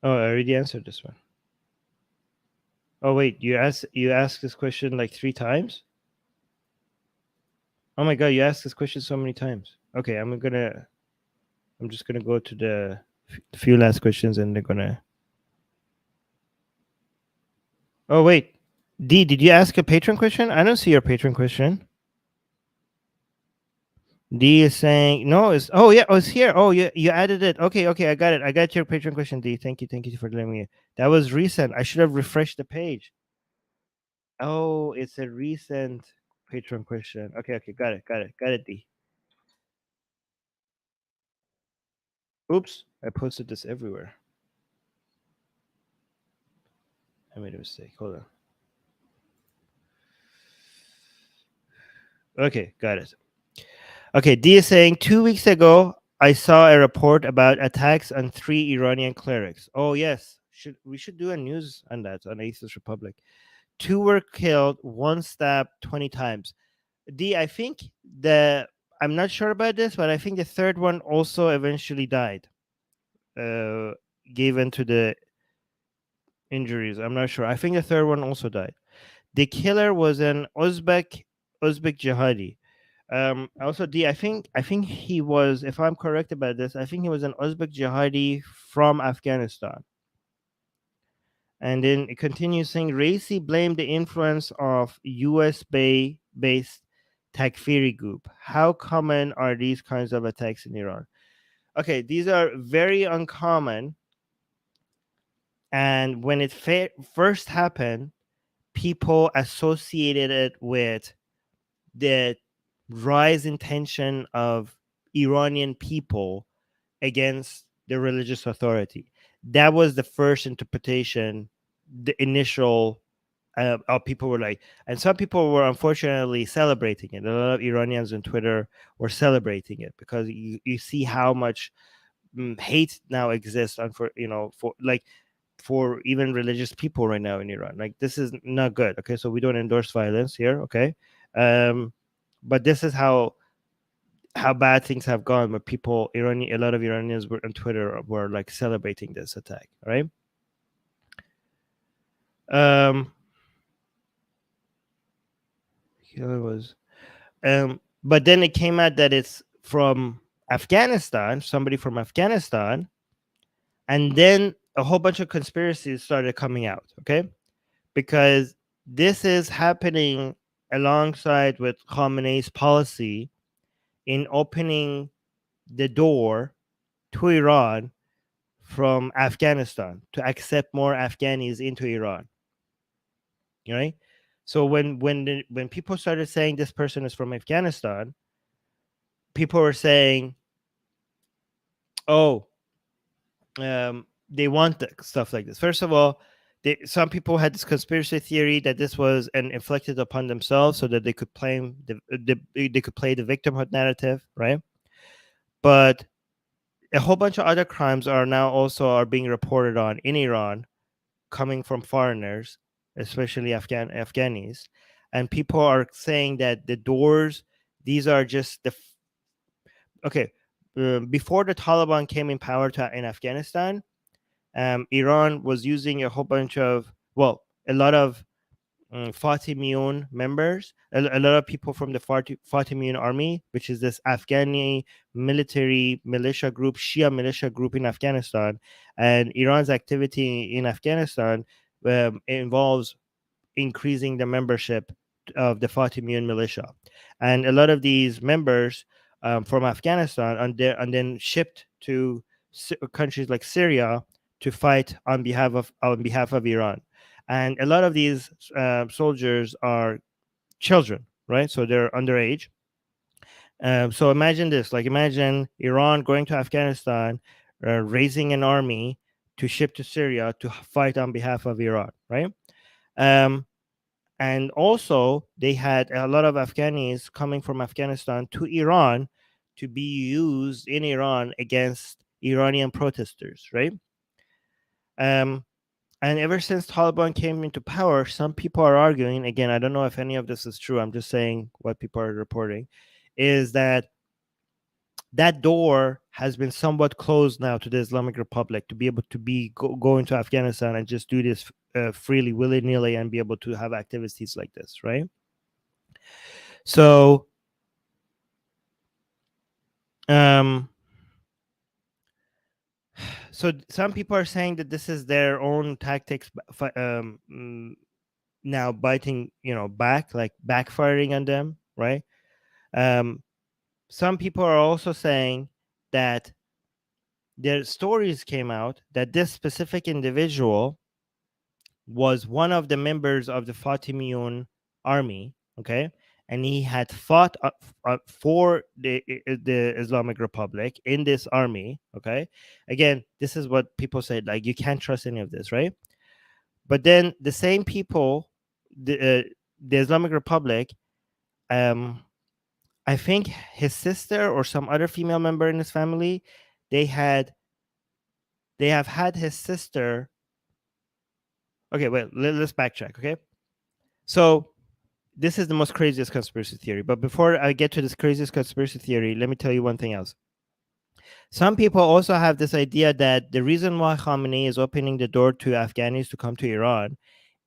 Oh, I already answered this one. Oh wait, you asked this question like 3 times? Oh my god, you asked this question so many times. Okay, I'm just gonna go to the few last questions, and they're gonna. Oh wait, D, did you ask a patron question? I don't see your patron question. D is saying no. It's it's here. Oh, you added it. Okay, I got it. I got your patron question, D. Thank you for letting me. That was recent. I should have refreshed the page. Oh, it's a recent patron question. Okay, got it, D. Oops, I posted this everywhere. I made a mistake. Hold on. Okay, got it. Okay, D is saying 2 weeks ago I saw a report about attacks on 3 Iranian clerics. Oh yes, we should do a news on that on Atheist Republic. 2 were killed, 1 stabbed 20 times. D, I think I'm not sure about this, but I think the third one also eventually died. Gave into the injuries. I'm not sure. I think the third one also died. The killer was an Uzbek jihadi. Also, D, I think he was, if I'm correct about this, I think he was an Uzbek jihadi from Afghanistan. And then it continues saying Raisi blamed the influence of US based Takfiri group. How common are these kinds of attacks in Iran? Okay, these are very uncommon. And when it first happened, people associated it with the rise in tension of Iranian people against the religious authority. That was the first interpretation, the initial. People were like, and some people were unfortunately celebrating it. A lot of Iranians on Twitter were celebrating it because you see how much hate now exists for even religious people right now in Iran. Like, this is not good. Okay, so we don't endorse violence here. Okay, but this is how bad things have gone. Where a lot of Iranians were on Twitter were like celebrating this attack. Right. Here was. But then it came out that it's from Afghanistan, somebody from Afghanistan, and then a whole bunch of conspiracies started coming out. Okay, because this is happening alongside with Khamenei's policy in opening the door to Iran from Afghanistan to accept more Afghanis into Iran. Right? So when people started saying this person is from Afghanistan, people were saying, "Oh, they want stuff like this." First of all, some people had this conspiracy theory that this was inflicted upon themselves so that they could play the victimhood narrative, right? But a whole bunch of other crimes are being reported on in Iran, coming from foreigners, especially Afghanis, and people are saying that these are just okay. before the Taliban came in power in Afghanistan, Iran was using a whole bunch of, well, a lot of Fatimiyun members, a lot of people from the Fatimiyun army, which is this Afghani military militia group, Shia militia group in Afghanistan. And Iran's activity in Afghanistan involves increasing the membership of the Fatimiyun militia. And a lot of these members from Afghanistan and then shipped to countries like Syria to fight on behalf of Iran. And a lot of these soldiers are children, right? So they're underage. So imagine this: like, imagine Iran going to Afghanistan, raising an army to ship to Syria to fight on behalf of Iran, right? Um, and also, they had a lot of Afghanis coming from Afghanistan to Iran to be used in Iran against Iranian protesters, right? Um, and ever since Taliban came into power, some people are arguing, again, I don't know if any of this is true, I'm just saying what people are reporting, is that that door has been somewhat closed now to the Islamic Republic to be able to go into Afghanistan and just do this freely, willy-nilly, and be able to have activities like this, right? So um so some people are saying that this is their own tactics now biting, back, like backfiring on them, right? um some people are also saying that their stories came out that this specific individual was one of the members of the Fatimiyun army, okay? And he had fought for the Islamic Republic in this army, okay? Again, this is what people said, like, you can't trust any of this, right? But then the same people, the Islamic Republic, I think his sister or some other female member in his family, they have had his sister. Okay, wait, let's backtrack, okay? So this is the most craziest conspiracy theory. But before I get to this craziest conspiracy theory, let me tell you one thing else. Some people also have this idea that the reason why Khamenei is opening the door to Afghanis to come to Iran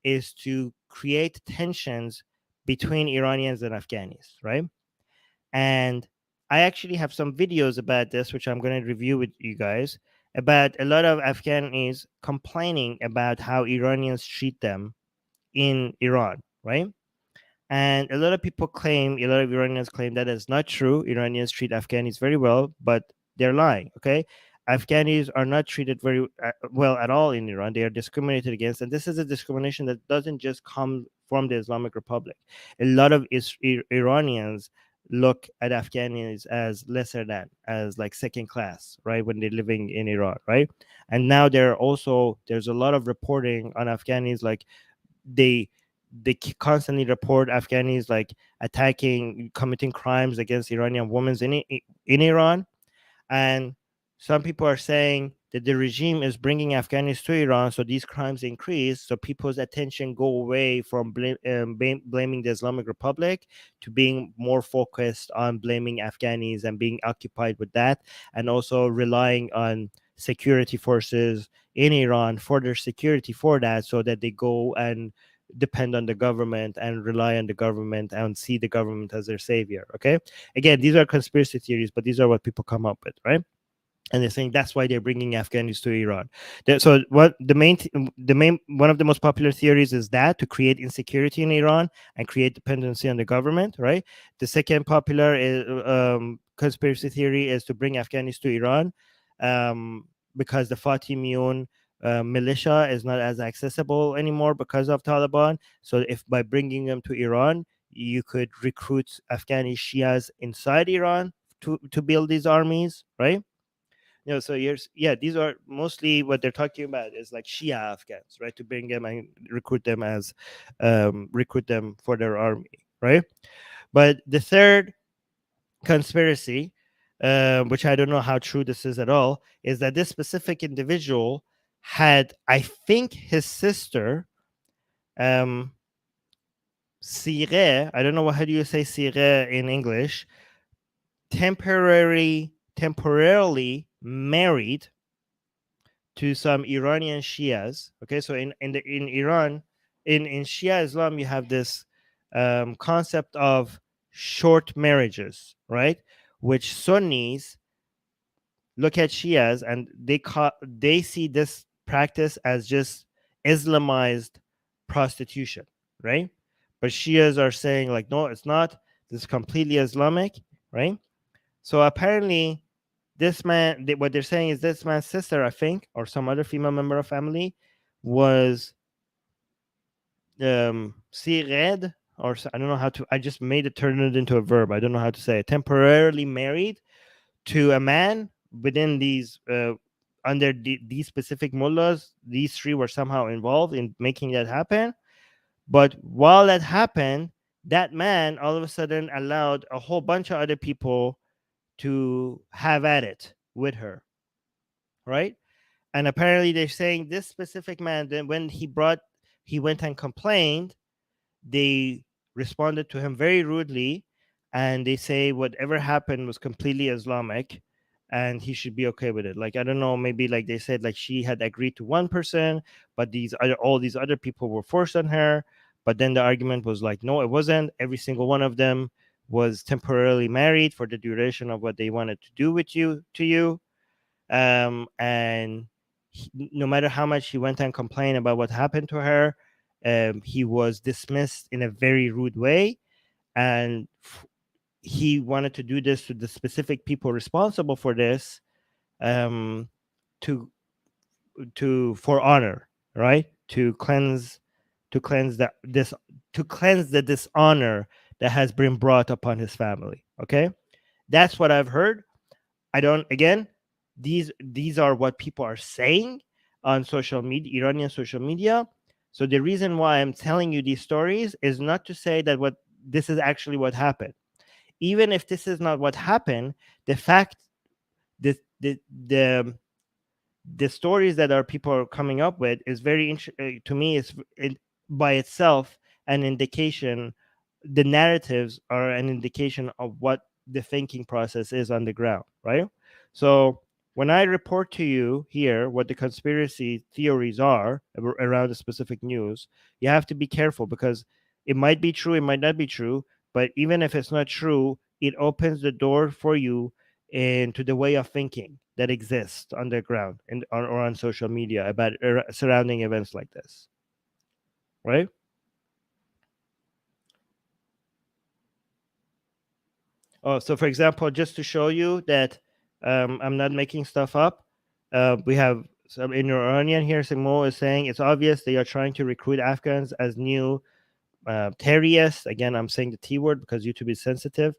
is to create tensions between Iranians and Afghanis, right? And I actually have some videos about this, which I'm going to review with you guys, about a lot of Afghanis complaining about how Iranians treat them in Iran, right? And a lot of people claim, a lot of Iranians claim that is not true. Iranians treat Afghanis very well, but they're lying, okay? Afghanis are not treated very well at all in Iran. They are discriminated against. And this is a discrimination that doesn't just come from the Islamic Republic. A lot of Iranians look at Afghanis as lesser than, as like second class, right? When they're living in Iran, right? And now there's a lot of reporting on Afghanis, like they constantly report Afghanis like attacking, committing crimes against Iranian women in Iran. And some people are saying that the regime is bringing Afghanis to Iran, so these crimes increase, so people's attention go away from blaming the Islamic Republic to being more focused on blaming Afghanis and being occupied with that, and also relying on security forces in Iran for their security for that, so that they go and depend on the government and rely on the government and see the government as their savior. Okay, again, these are conspiracy theories, but these are what people come up with, right? And they're saying that's why they're bringing Afghanis to Iran. So what the main one of the most popular theories is that to create insecurity in Iran and create dependency on the government, right? The second popular conspiracy theory is to bring Afghanis to Iran because the Fatimiyun militia is not as accessible anymore because of Taliban. So if by bringing them to Iran, you could recruit Afghani Shias inside Iran to build these armies, right? So these are mostly what they're talking about is like Shia Afghans, right? To bring them and recruit them for their army, right? But the third conspiracy, which I don't know how true this is at all, is that this specific individual had, I think, his sister, Sire, I don't know how do you say Sire in English, temporarily temporarily married to some Iranian Shias. Okay, so in Iran, in Shia Islam, you have this concept of short marriages, right? Which Sunnis look at Shias and they see this practice as just Islamized prostitution, right? But Shias are saying like, no, it's not. This is completely Islamic, right? So apparently, this man, what they're saying is this man's sister, I think, or some other female member of family, was sighed, or I don't know how to. I just made it turn it into a verb. I don't know how to say it. Temporarily married to a man within these under these specific mullahs. These three were somehow involved in making that happen. But while that happened, that man all of a sudden allowed a whole bunch of other people to have at it with her, right? And apparently they're saying this specific man, then when he went and complained, they responded to him very rudely, and they say whatever happened was completely Islamic and he should be okay with it. Like, I don't know, maybe like they said, like she had agreed to one person, but all these other people were forced on her. But then the argument was like, no, it wasn't. Every single one of them was temporarily married for the duration of what they wanted to do with you to you. And no matter how much he went and complained about what happened to her, he was dismissed in a very rude way, and he wanted to do this to the specific people responsible for this, um, to for honor, right? To cleanse the dishonor that has been brought upon his family. Okay, that's what I've heard. I don't. Again, these are what people are saying on social media, Iranian social media. So the reason why I'm telling you these stories is not to say that what this is actually what happened. Even if this is not what happened, the fact the stories that our people are coming up with is very to me is by itself an indication. The narratives are an indication of what the thinking process is on the ground, right? So when I report to you here what the conspiracy theories are around a specific news, you have to be careful, because it might be true, it might not be true, but even if it's not true, it opens the door for you into the way of thinking that exists underground or on social media about surrounding events like this, right? Oh, so for example, just to show you that I'm not making stuff up, we have some in Iranian here. Simo is saying it's obvious they are trying to recruit Afghans as new terrorists. Again, I'm saying the T word because YouTube is sensitive.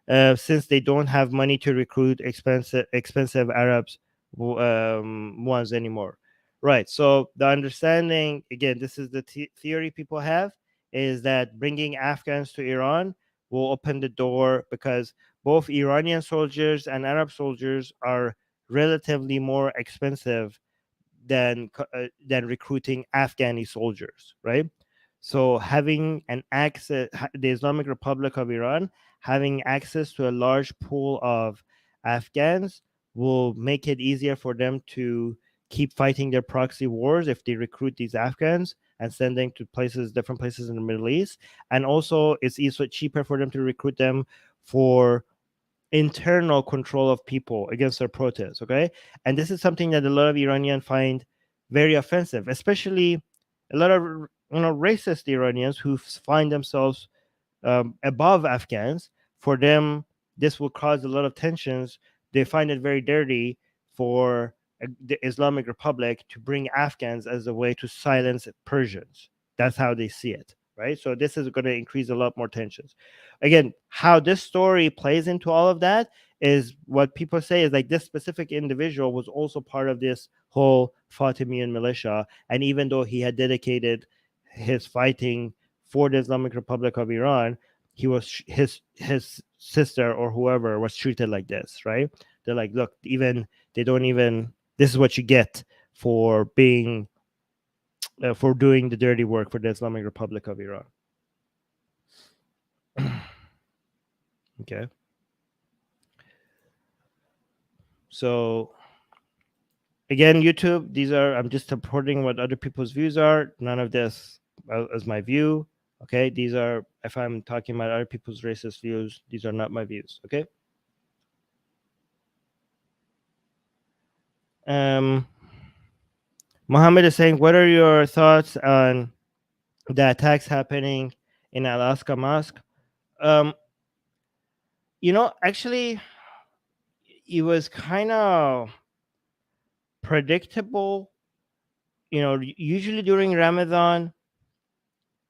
Since they don't have money to recruit expensive Arabs ones anymore. Right. So the understanding, again, this is the theory people have, is that bringing Afghans to Iran will open the door, because both Iranian soldiers and Arab soldiers are relatively more expensive than recruiting Afghani soldiers, right? So having an access, the Islamic Republic of Iran having access to a large pool of Afghans will make it easier for them to keep fighting their proxy wars if they recruit these Afghans and send them to different places in the Middle East. And also, it's also cheaper for them to recruit them for internal control of people against their protests. Okay, and this is something that a lot of Iranians find very offensive, especially a lot of racist Iranians who find themselves above Afghans. For them, this will cause a lot of tensions. They find it very dirty for the Islamic Republic to bring Afghans as a way to silence Persians. That's how they see it, right? So this is going to increase a lot more tensions. Again, how this story plays into all of that is what people say is like this specific individual was also part of this whole Fatimian militia, and even though he had dedicated his fighting for the Islamic Republic of Iran, he was his sister or whoever was treated like this, right? They're like, look, even they don't even. This is what you get for being for doing the dirty work for the Islamic Republic of Iran. Okay. So again, YouTube, I'm just supporting what other people's views are. None of this is my view. Okay, if I'm talking about other people's racist views, these are not my views. Okay. Mohammed is saying, what are your thoughts on the attacks happening in Alaska Mosque? Um, actually, it was kind of predictable. Usually during Ramadan,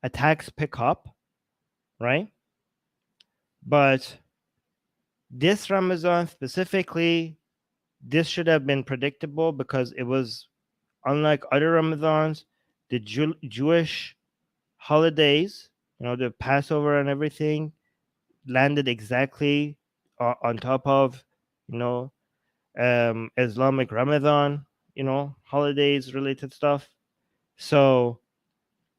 attacks pick up, right? But this Ramadan specifically, this should have been predictable because it was unlike other Ramadans, the Jewish holidays, the Passover and everything landed exactly on top of, you know, Islamic Ramadan, holidays related stuff. So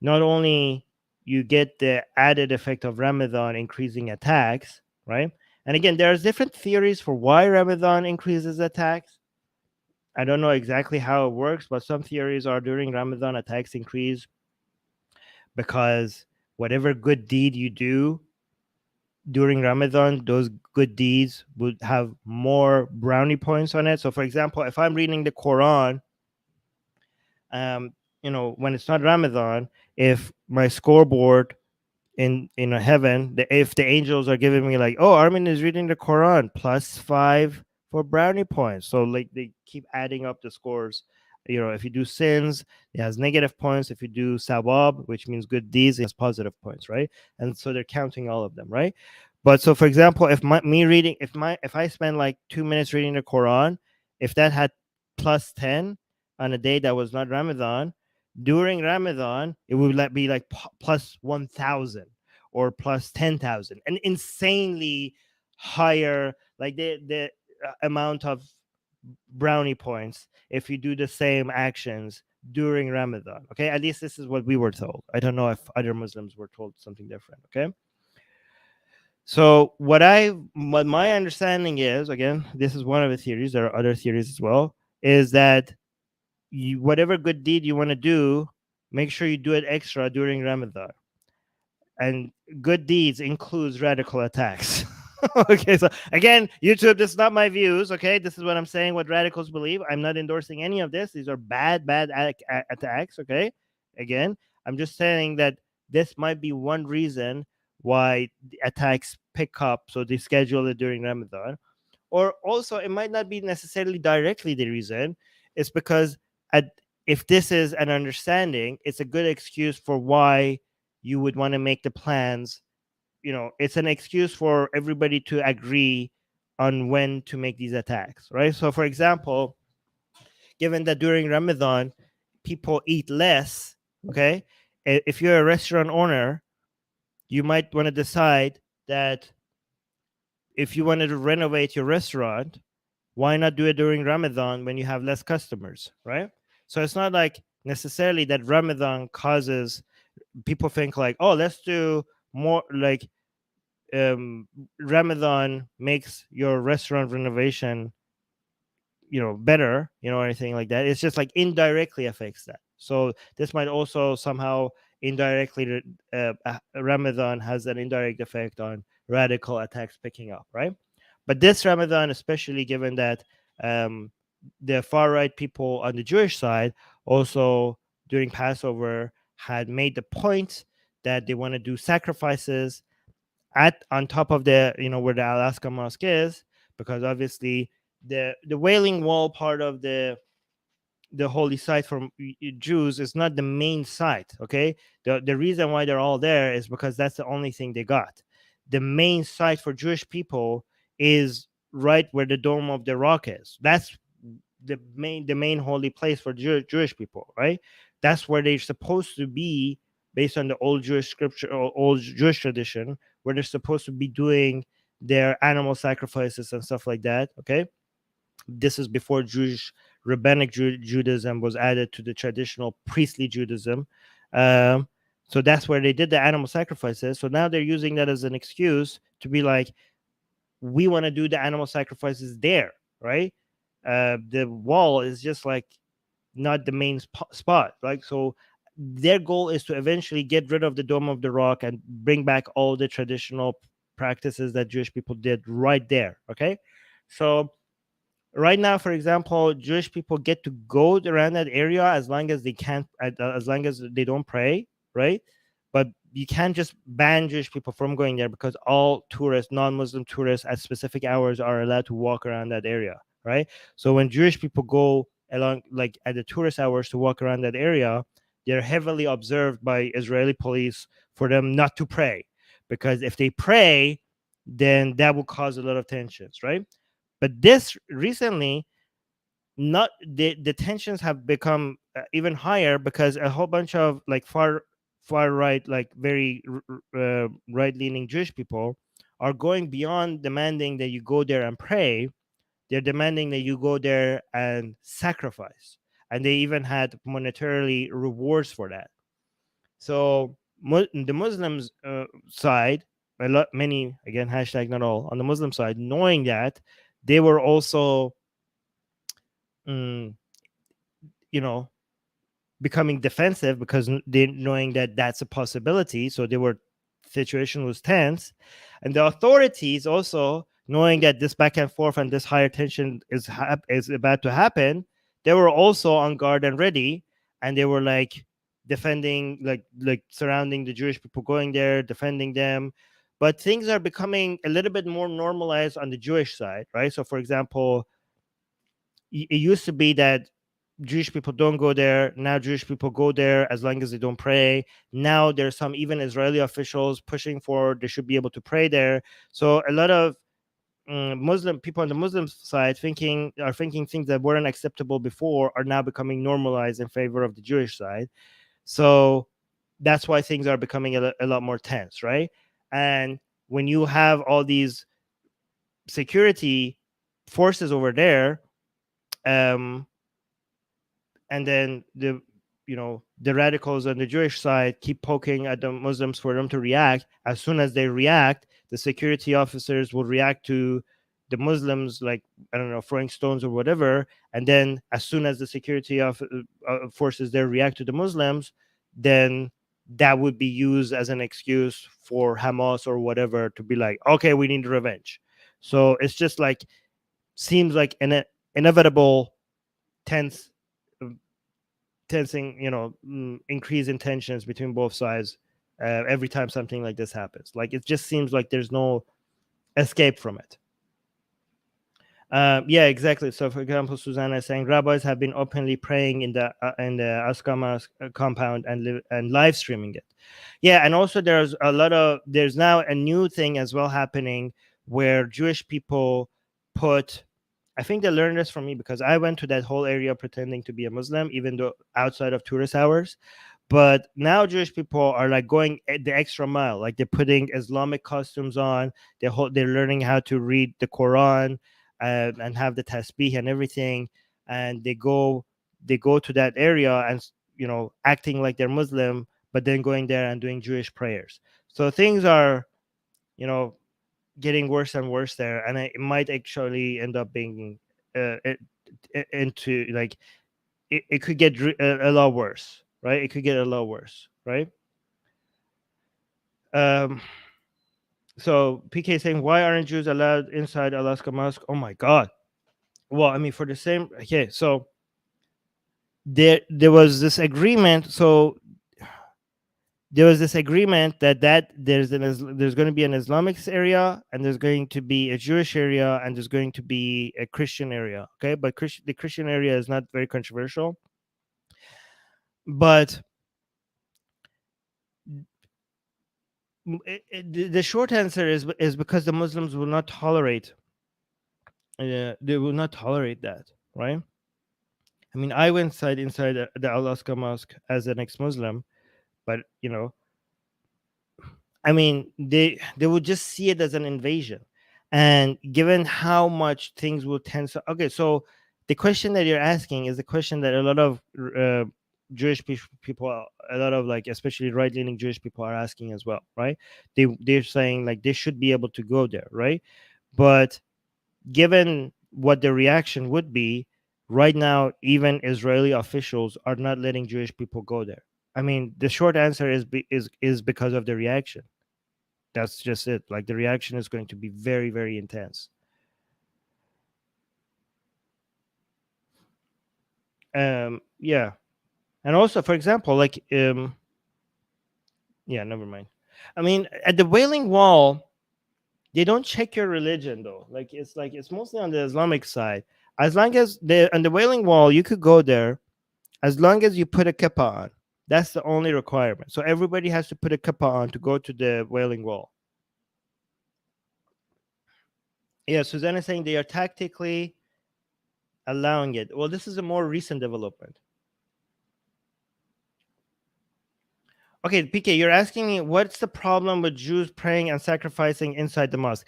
not only you get the added effect of Ramadan increasing attacks, right? And again, there's different theories for why Ramadan increases attacks. I don't know exactly how it works, but some theories are during Ramadan attacks increase because whatever good deed you do during Ramadan, those good deeds would have more brownie points on it. So, for example, if I'm reading the Quran, when it's not Ramadan, if my scoreboard in a heaven, if the angels are giving me like, oh, Armin is reading the Quran, +5 for brownie points. So like they keep adding up the scores. If you do sins, it has negative points. If you do sawab, which means good deeds, it has positive points, right? And so they're counting all of them, right? But so for example, if I spend like 2 minutes reading the Quran, if that had +10 on a day that was not Ramadan, during Ramadan, it would be like +1,000 or +10,000, an insanely higher, like the amount of brownie points if you do the same actions during Ramadan. Okay, at least this is what we were told. I don't know if other Muslims were told something different. Okay. So what my understanding is, again, this is one of the theories. There are other theories as well. Is that whatever good deed you want to do, make sure you do it extra during Ramadan. And good deeds includes radical attacks. Okay, so again, YouTube, this is not my views. Okay, this is what I'm saying, what radicals believe. I'm not endorsing any of this. These are bad attacks. Okay, again, I'm just saying that this might be one reason why the attacks pick up. So they schedule it during Ramadan. Or also, it might not be necessarily directly the reason. It's because if this is an understanding, it's a good excuse for why you would want to make the plans. It's an excuse for everybody to agree on when to make these attacks, right? So for example, given that during Ramadan people eat less, okay, if you're a restaurant owner, you might want to decide that if you wanted to renovate your restaurant, why not do it during Ramadan when you have less customers, right? So it's not like necessarily that Ramadan causes people think like, oh, let's do more, like Ramadan makes your restaurant renovation better, or anything like that. It's just like indirectly affects that. So this might also somehow indirectly Ramadan has an indirect effect on radical attacks picking up, right? But this Ramadan, especially given that the far right people on the Jewish side also during Passover had made the point that they want to do sacrifices on top of the where the Alaska Mosque is, because obviously the Wailing Wall part of the holy site for Jews is not the main site. Okay, the reason why they're all there is because that's the only thing they got. The main site for Jewish people is right where the Dome of the Rock is. That's the main holy place for Jewish people, right? That's where they're supposed to be based on the old Jewish scripture or old Jewish tradition, where they're supposed to be doing their animal sacrifices and stuff like that. Okay, this is before Jewish rabbinic Judaism was added to the traditional priestly Judaism. So that's where they did the animal sacrifices. So now they're using that as an excuse to be like, we want to do the animal sacrifices there, right? the wall is just like not the main spot. Like, so their goal is to eventually get rid of the Dome of the Rock and bring back all the traditional practices that Jewish people did right there. Okay, so right now, for example, Jewish people get to go around that area as long as they can't, as long as they don't pray, right? But you can't just ban Jewish people from going there, because all tourists, non-Muslim tourists, at specific hours are allowed to walk around that area, right? So when Jewish people go along, like at the tourist hours, to walk around that area, they're heavily observed by Israeli police for them not to pray, because if they pray, then that will cause a lot of tensions, right? But this recently, not the tensions have become even higher, because a whole bunch of like far right, like very right leaning Jewish people are going beyond demanding that you go there and pray. They're demanding that you go there and sacrifice, and they even had monetarily rewards for that. So the Muslims side, many, again, hashtag not all, on the Muslim side, knowing that, they were also mm, you know, becoming defensive, because they knowing that that's a possibility. So they were, situation was tense, and the authorities also knowing that this back and forth and this higher tension is about to happen. They were also on guard and ready, and they were like defending, like surrounding the Jewish people going there, defending them. But things are becoming a little bit more normalized on the Jewish side, right? So, for example, it used to be that Jewish people don't go there. Now Jewish people go there as long as they don't pray. Now there's some even Israeli officials pushing for they should be able to pray there. So a lot of Muslim people on the Muslim side are thinking things that weren't acceptable before are now becoming normalized in favor of the Jewish side. So that's why things are becoming a lot more tense, right? And when you have all these security forces over there, um, and then the radicals on the Jewish side keep poking at the Muslims for them to react. As soon as they react, the security officers will react to the Muslims, like, I don't know, throwing stones or whatever. And then as soon as the security forces there react to the Muslims, then that would be used as an excuse for Hamas or whatever to be like, okay, we need revenge. So it's just like, seems like an inevitable tense tensing, increase in tensions between both sides every time something like this happens. Like, it just seems like there's no escape from it. Yeah, exactly. So, for example, Susanna is saying rabbis have been openly praying in the Askama compound and live streaming it. Yeah, and also there's now a new thing as well happening, where Jewish people put, I think they learned this from me, because I went to that whole area pretending to be a Muslim, even though outside of tourist hours. But now Jewish people are like going the extra mile. Like, they're putting Islamic costumes on. They're learning how to read the Quran and have the tasbih and everything. And they go to that area and acting like they're Muslim, but then going there and doing Jewish prayers. So things are getting worse and worse there, and it might actually end up being into like it could get a lot worse, right? It could get a lot worse, right? So PK saying, why aren't Jews allowed inside Alaska Mosque? Oh my God. Well, I mean, for the same, okay, so there was this agreement. So there was this agreement that there's going to be an Islamic area, and there's going to be a Jewish area, and there's going to be a Christian area. Okay, but the Christian area is not very controversial. But the short answer is because the Muslims will not tolerate. They will not tolerate that, right? I mean, I went inside the Alaska Mosque as an ex-Muslim, but I mean, they would just see it as an invasion. And given how much things will tend to, okay, so the question that you're asking is the question that a lot of Jewish people, a lot of, like, especially right-leaning Jewish people are asking as well, right? They're saying like they should be able to go there, right? But given what the reaction would be. Right now, even Israeli officials are not letting Jewish people go there. I mean, the short answer is because of the reaction. That's just it. Like, the reaction is going to be very, very intense. Yeah. And also, for example, like, yeah, never mind. I mean, at the Wailing Wall, they don't check your religion though. Like, it's mostly on the Islamic side. As long as they're on the Wailing Wall, you could go there as long as you put a kippah on. That's the only requirement. So everybody has to put a kippah on to go to the Wailing Wall. Yeah, Suzanne is saying they are tactically allowing it. Well, this is a more recent development. Okay, PK, you're asking me what's the problem with Jews praying and sacrificing inside the mosque?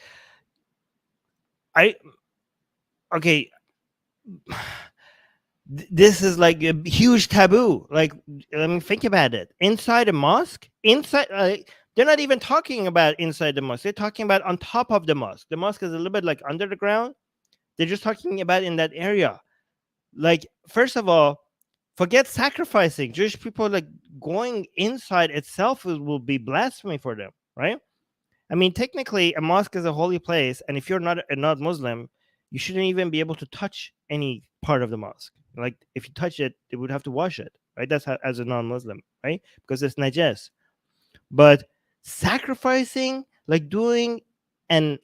Okay, this is like a huge taboo. Like, I mean, think about it. Inside a mosque, they're not even talking about inside the mosque. They're talking about on top of the mosque. The mosque is a little bit like under the ground. They're just talking about in that area. Like, first of all, forget sacrificing. Jewish people, like, going inside itself will be blasphemy for them, right? I mean, technically, a mosque is a holy place, and if you're not Muslim, you shouldn't even be able to touch any part of the mosque. Like, if you touch it, they would have to wash it, right? That's how, as a non-Muslim, right? Because it's najas. But sacrificing, like doing an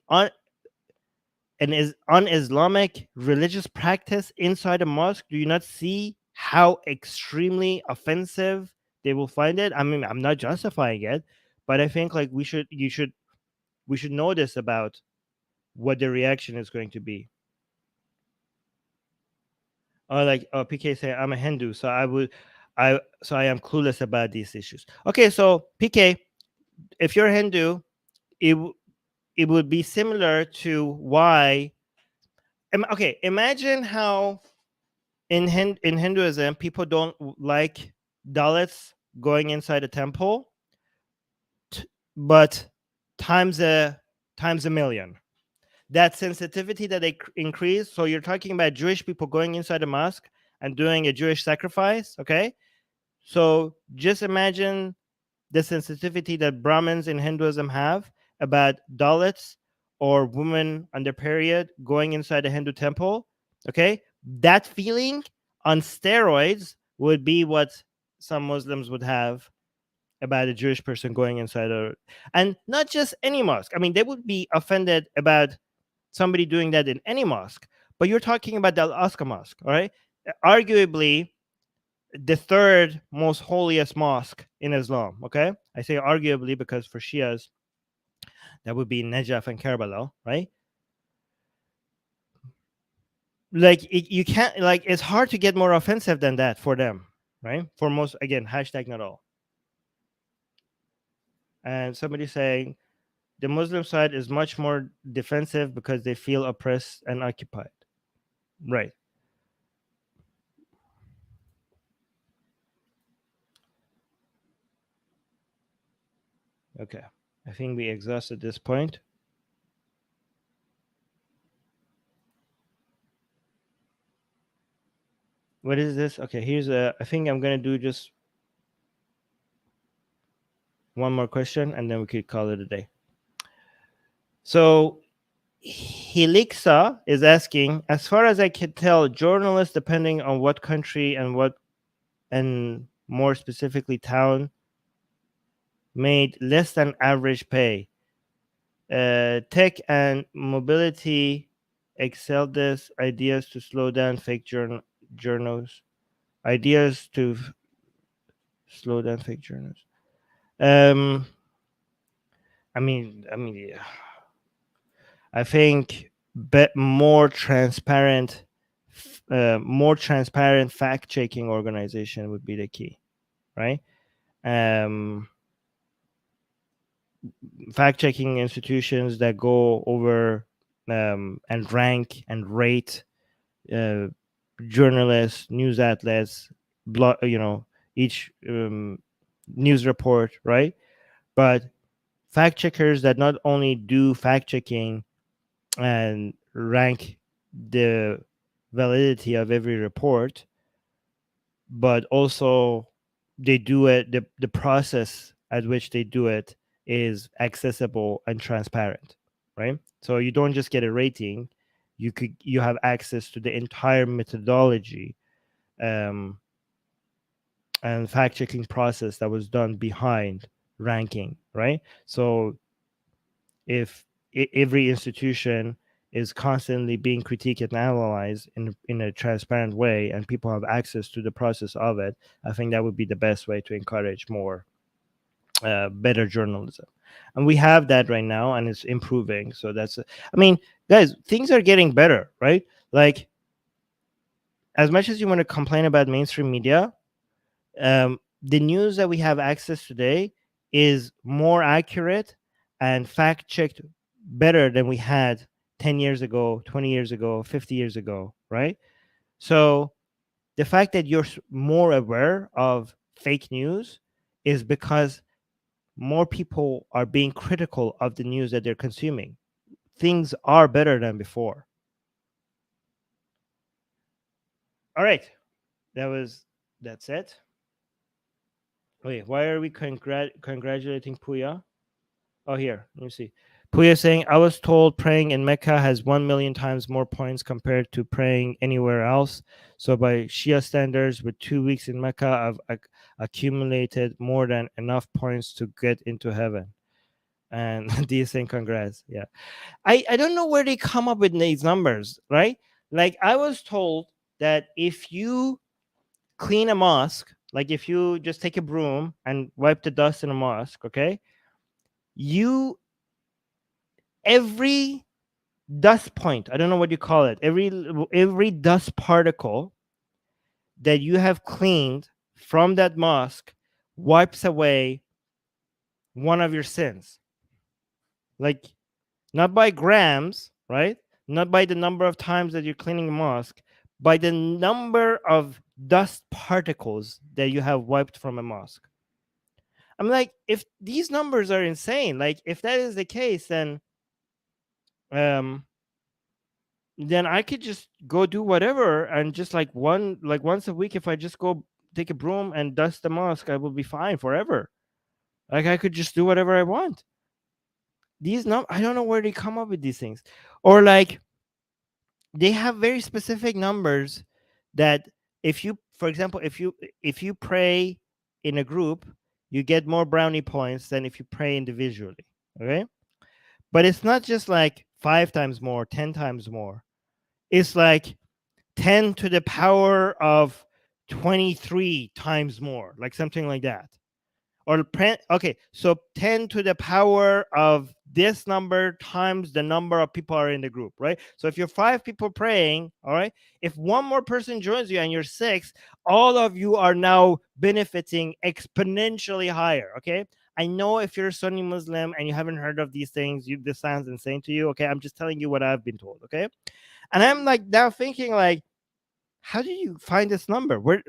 un-Islamic religious practice inside a mosque, do you not see how extremely offensive they will find it? I mean, I'm not justifying it, but I think, like, we should know this about what the reaction is going to be. Or like, PK say, I'm a Hindu, so I am clueless about these issues. Okay, so PK, if you're Hindu, it would be similar to why. Okay, imagine how in Hinduism people don't like Dalits going inside a temple, but times a million. That sensitivity that they increase. So you're talking about Jewish people going inside a mosque and doing a Jewish sacrifice. Okay, so just imagine the sensitivity that Brahmins in Hinduism have about Dalits or women on their period going inside a Hindu temple. Okay, that feeling on steroids would be what some Muslims would have about a Jewish person going inside and not just any mosque. I mean, they would be offended about somebody doing that in any mosque, but you're talking about the Al-Aqsa Mosque, all right? Arguably the third most holiest mosque in Islam, okay? I say arguably because for Shias, that would be Najaf and Karbala, right? Like, you can't, like, it's hard to get more offensive than that for them, right? For most, again, hashtag not all. And somebody saying, the Muslim side is much more defensive because they feel oppressed and occupied. Right. Okay. I think we exhausted this point. What is this? Okay, here's I think I'm going to do just one more question and then we could call it a day. So Helixa is asking, as far as I can tell, journalists, depending on what country and more specifically town, made less than average pay. Tech and mobility excel this. Ideas to slow down fake journals. Ideas to slow down fake journals. I mean, yeah. I think more transparent fact checking organization would be the key, right? Fact checking institutions that go over and rank and rate journalists, news outlets, each news report, right? But fact checkers that not only do fact checking and rank the validity of every report, but also they do it, the process at which they do it is accessible and transparent, right? So you don't just get a rating, you have access to the entire methodology and fact checking process that was done behind ranking, right? So if every institution is constantly being critiqued and analyzed in a transparent way, and people have access to the process of it, I think that would be the best way to encourage more better journalism. And we have that right now, and it's improving. So that's, I mean, guys, things are getting better, right? Like, as much as you want to complain about mainstream media, the news that we have access today is more accurate and fact checked better than we had 10 years ago, 20 years ago, 50 years ago, right? So the fact that you're more aware of fake news is because more people are being critical of the news that they're consuming. Things are better than before. All right. That's it. Wait, why are we congratulating Puya? Oh, here, let me see. Puya saying, I was told praying in Mecca has 1 million times more points compared to praying anywhere else. So, by Shia standards, with 2 weeks in Mecca, I've accumulated more than enough points to get into heaven. And Dia saying, congrats. Yeah. I don't know where they come up with these numbers, right? Like, I was told that if you clean a mosque, like if you just take a broom and wipe the dust in a mosque, okay, every dust point, I don't know what you call it, every dust particle that you have cleaned from that mosque wipes away one of your sins. Like, not by grams, right? Not by the number of times that you're cleaning a mosque, by the number of dust particles that you have wiped from a mosque. I'm like, if these numbers are insane, like if that is the case, then I could just go do whatever, and just like once a week, if I just go take a broom and dust the mosque, I will be fine forever. Like, I could just do whatever I want. I don't know where they come up with these things, or like they have very specific numbers that if you, for example, if you pray in a group, you get more brownie points than if you pray individually. Okay, but it's not just like 5 times more, 10 times more. It's like 10 to the power of 23 times more, like something like that. Or okay, so 10 to the power of this number times the number of people are in the group, right? So if you're 5 people praying, all right, if one more person joins you and you're 6, all of you are now benefiting exponentially higher. Okay, I know if you're a Sunni Muslim and you haven't heard of these things, this sounds insane to you. Okay, I'm just telling you what I've been told. Okay, and I'm like now thinking, like, how do you find this number? Where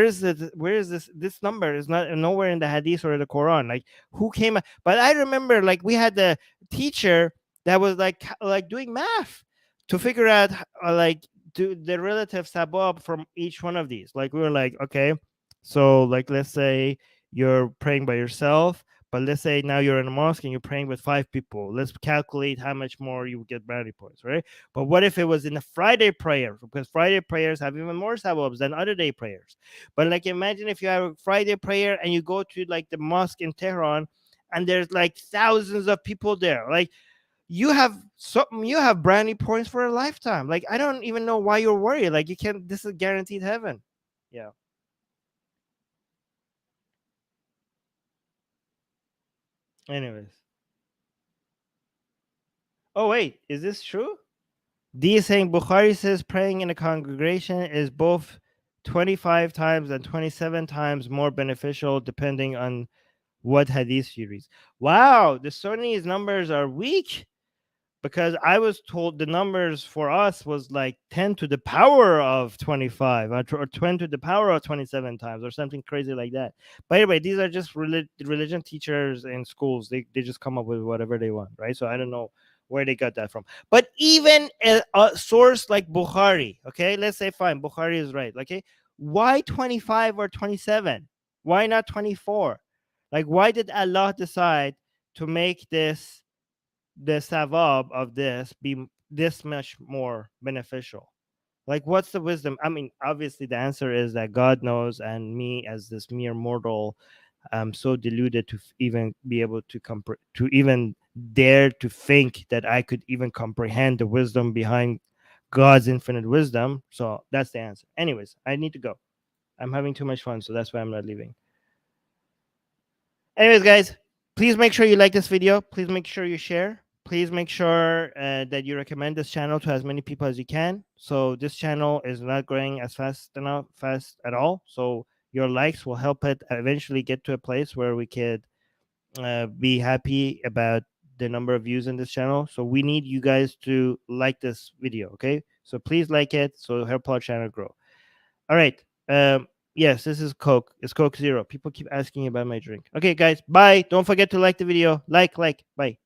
is this number is not nowhere in the hadith or the Quran. Like, who came? But I remember, like, we had the teacher that was like doing math to figure out like the relative sabab from each one of these. Like, we were like, okay, so like let's say you're praying by yourself, but let's say now you're in a mosque and you're praying with 5 people. Let's calculate how much more you would get brownie points, right? But what if it was in a Friday prayer? Because Friday prayers have even more sawabs than other day prayers. But like, imagine if you have a Friday prayer and you go to like the mosque in Tehran, and there's like thousands of people there. Like, you have brownie points for a lifetime. Like, I don't even know why you're worried. Like, you can't. This is guaranteed heaven. Yeah. Anyways. Oh wait, is this true? D is saying Bukhari says praying in a congregation is both 25 times and 27 times more beneficial depending on what hadith you read. Wow, the Sunni's numbers are weak, because I was told the numbers for us was like 10 to the power of 25 or 10 to the power of 27 times or something crazy like that. But anyway, these are just religion teachers in schools. They just come up with whatever they want, right? So I don't know where they got that from. But even a source like Bukhari, okay, let's say fine, Bukhari is right. Okay, why 25 or 27? Why not 24? Like, why did Allah decide to make this the savab of this be this much more beneficial? Like, what's the wisdom? I mean, obviously the answer is that God knows, and me as this mere mortal, I'm so deluded to even be able to to even dare to think that I could even comprehend the wisdom behind God's infinite wisdom. So that's the answer. Anyways, I need to go. I'm having too much fun, so that's why I'm not leaving. Anyways, guys, please make sure you like this video. Please make sure you share. Please make sure that you recommend this channel to as many people as you can. So this channel is not growing as fast at all. So your likes will help it eventually get to a place where we could be happy about the number of views in this channel. So we need you guys to like this video, okay? So please like it so it'll help our channel grow. All right. Yes, this is Coke. It's Coke Zero. People keep asking about my drink. Okay, guys, bye. Don't forget to like the video. Like. Bye.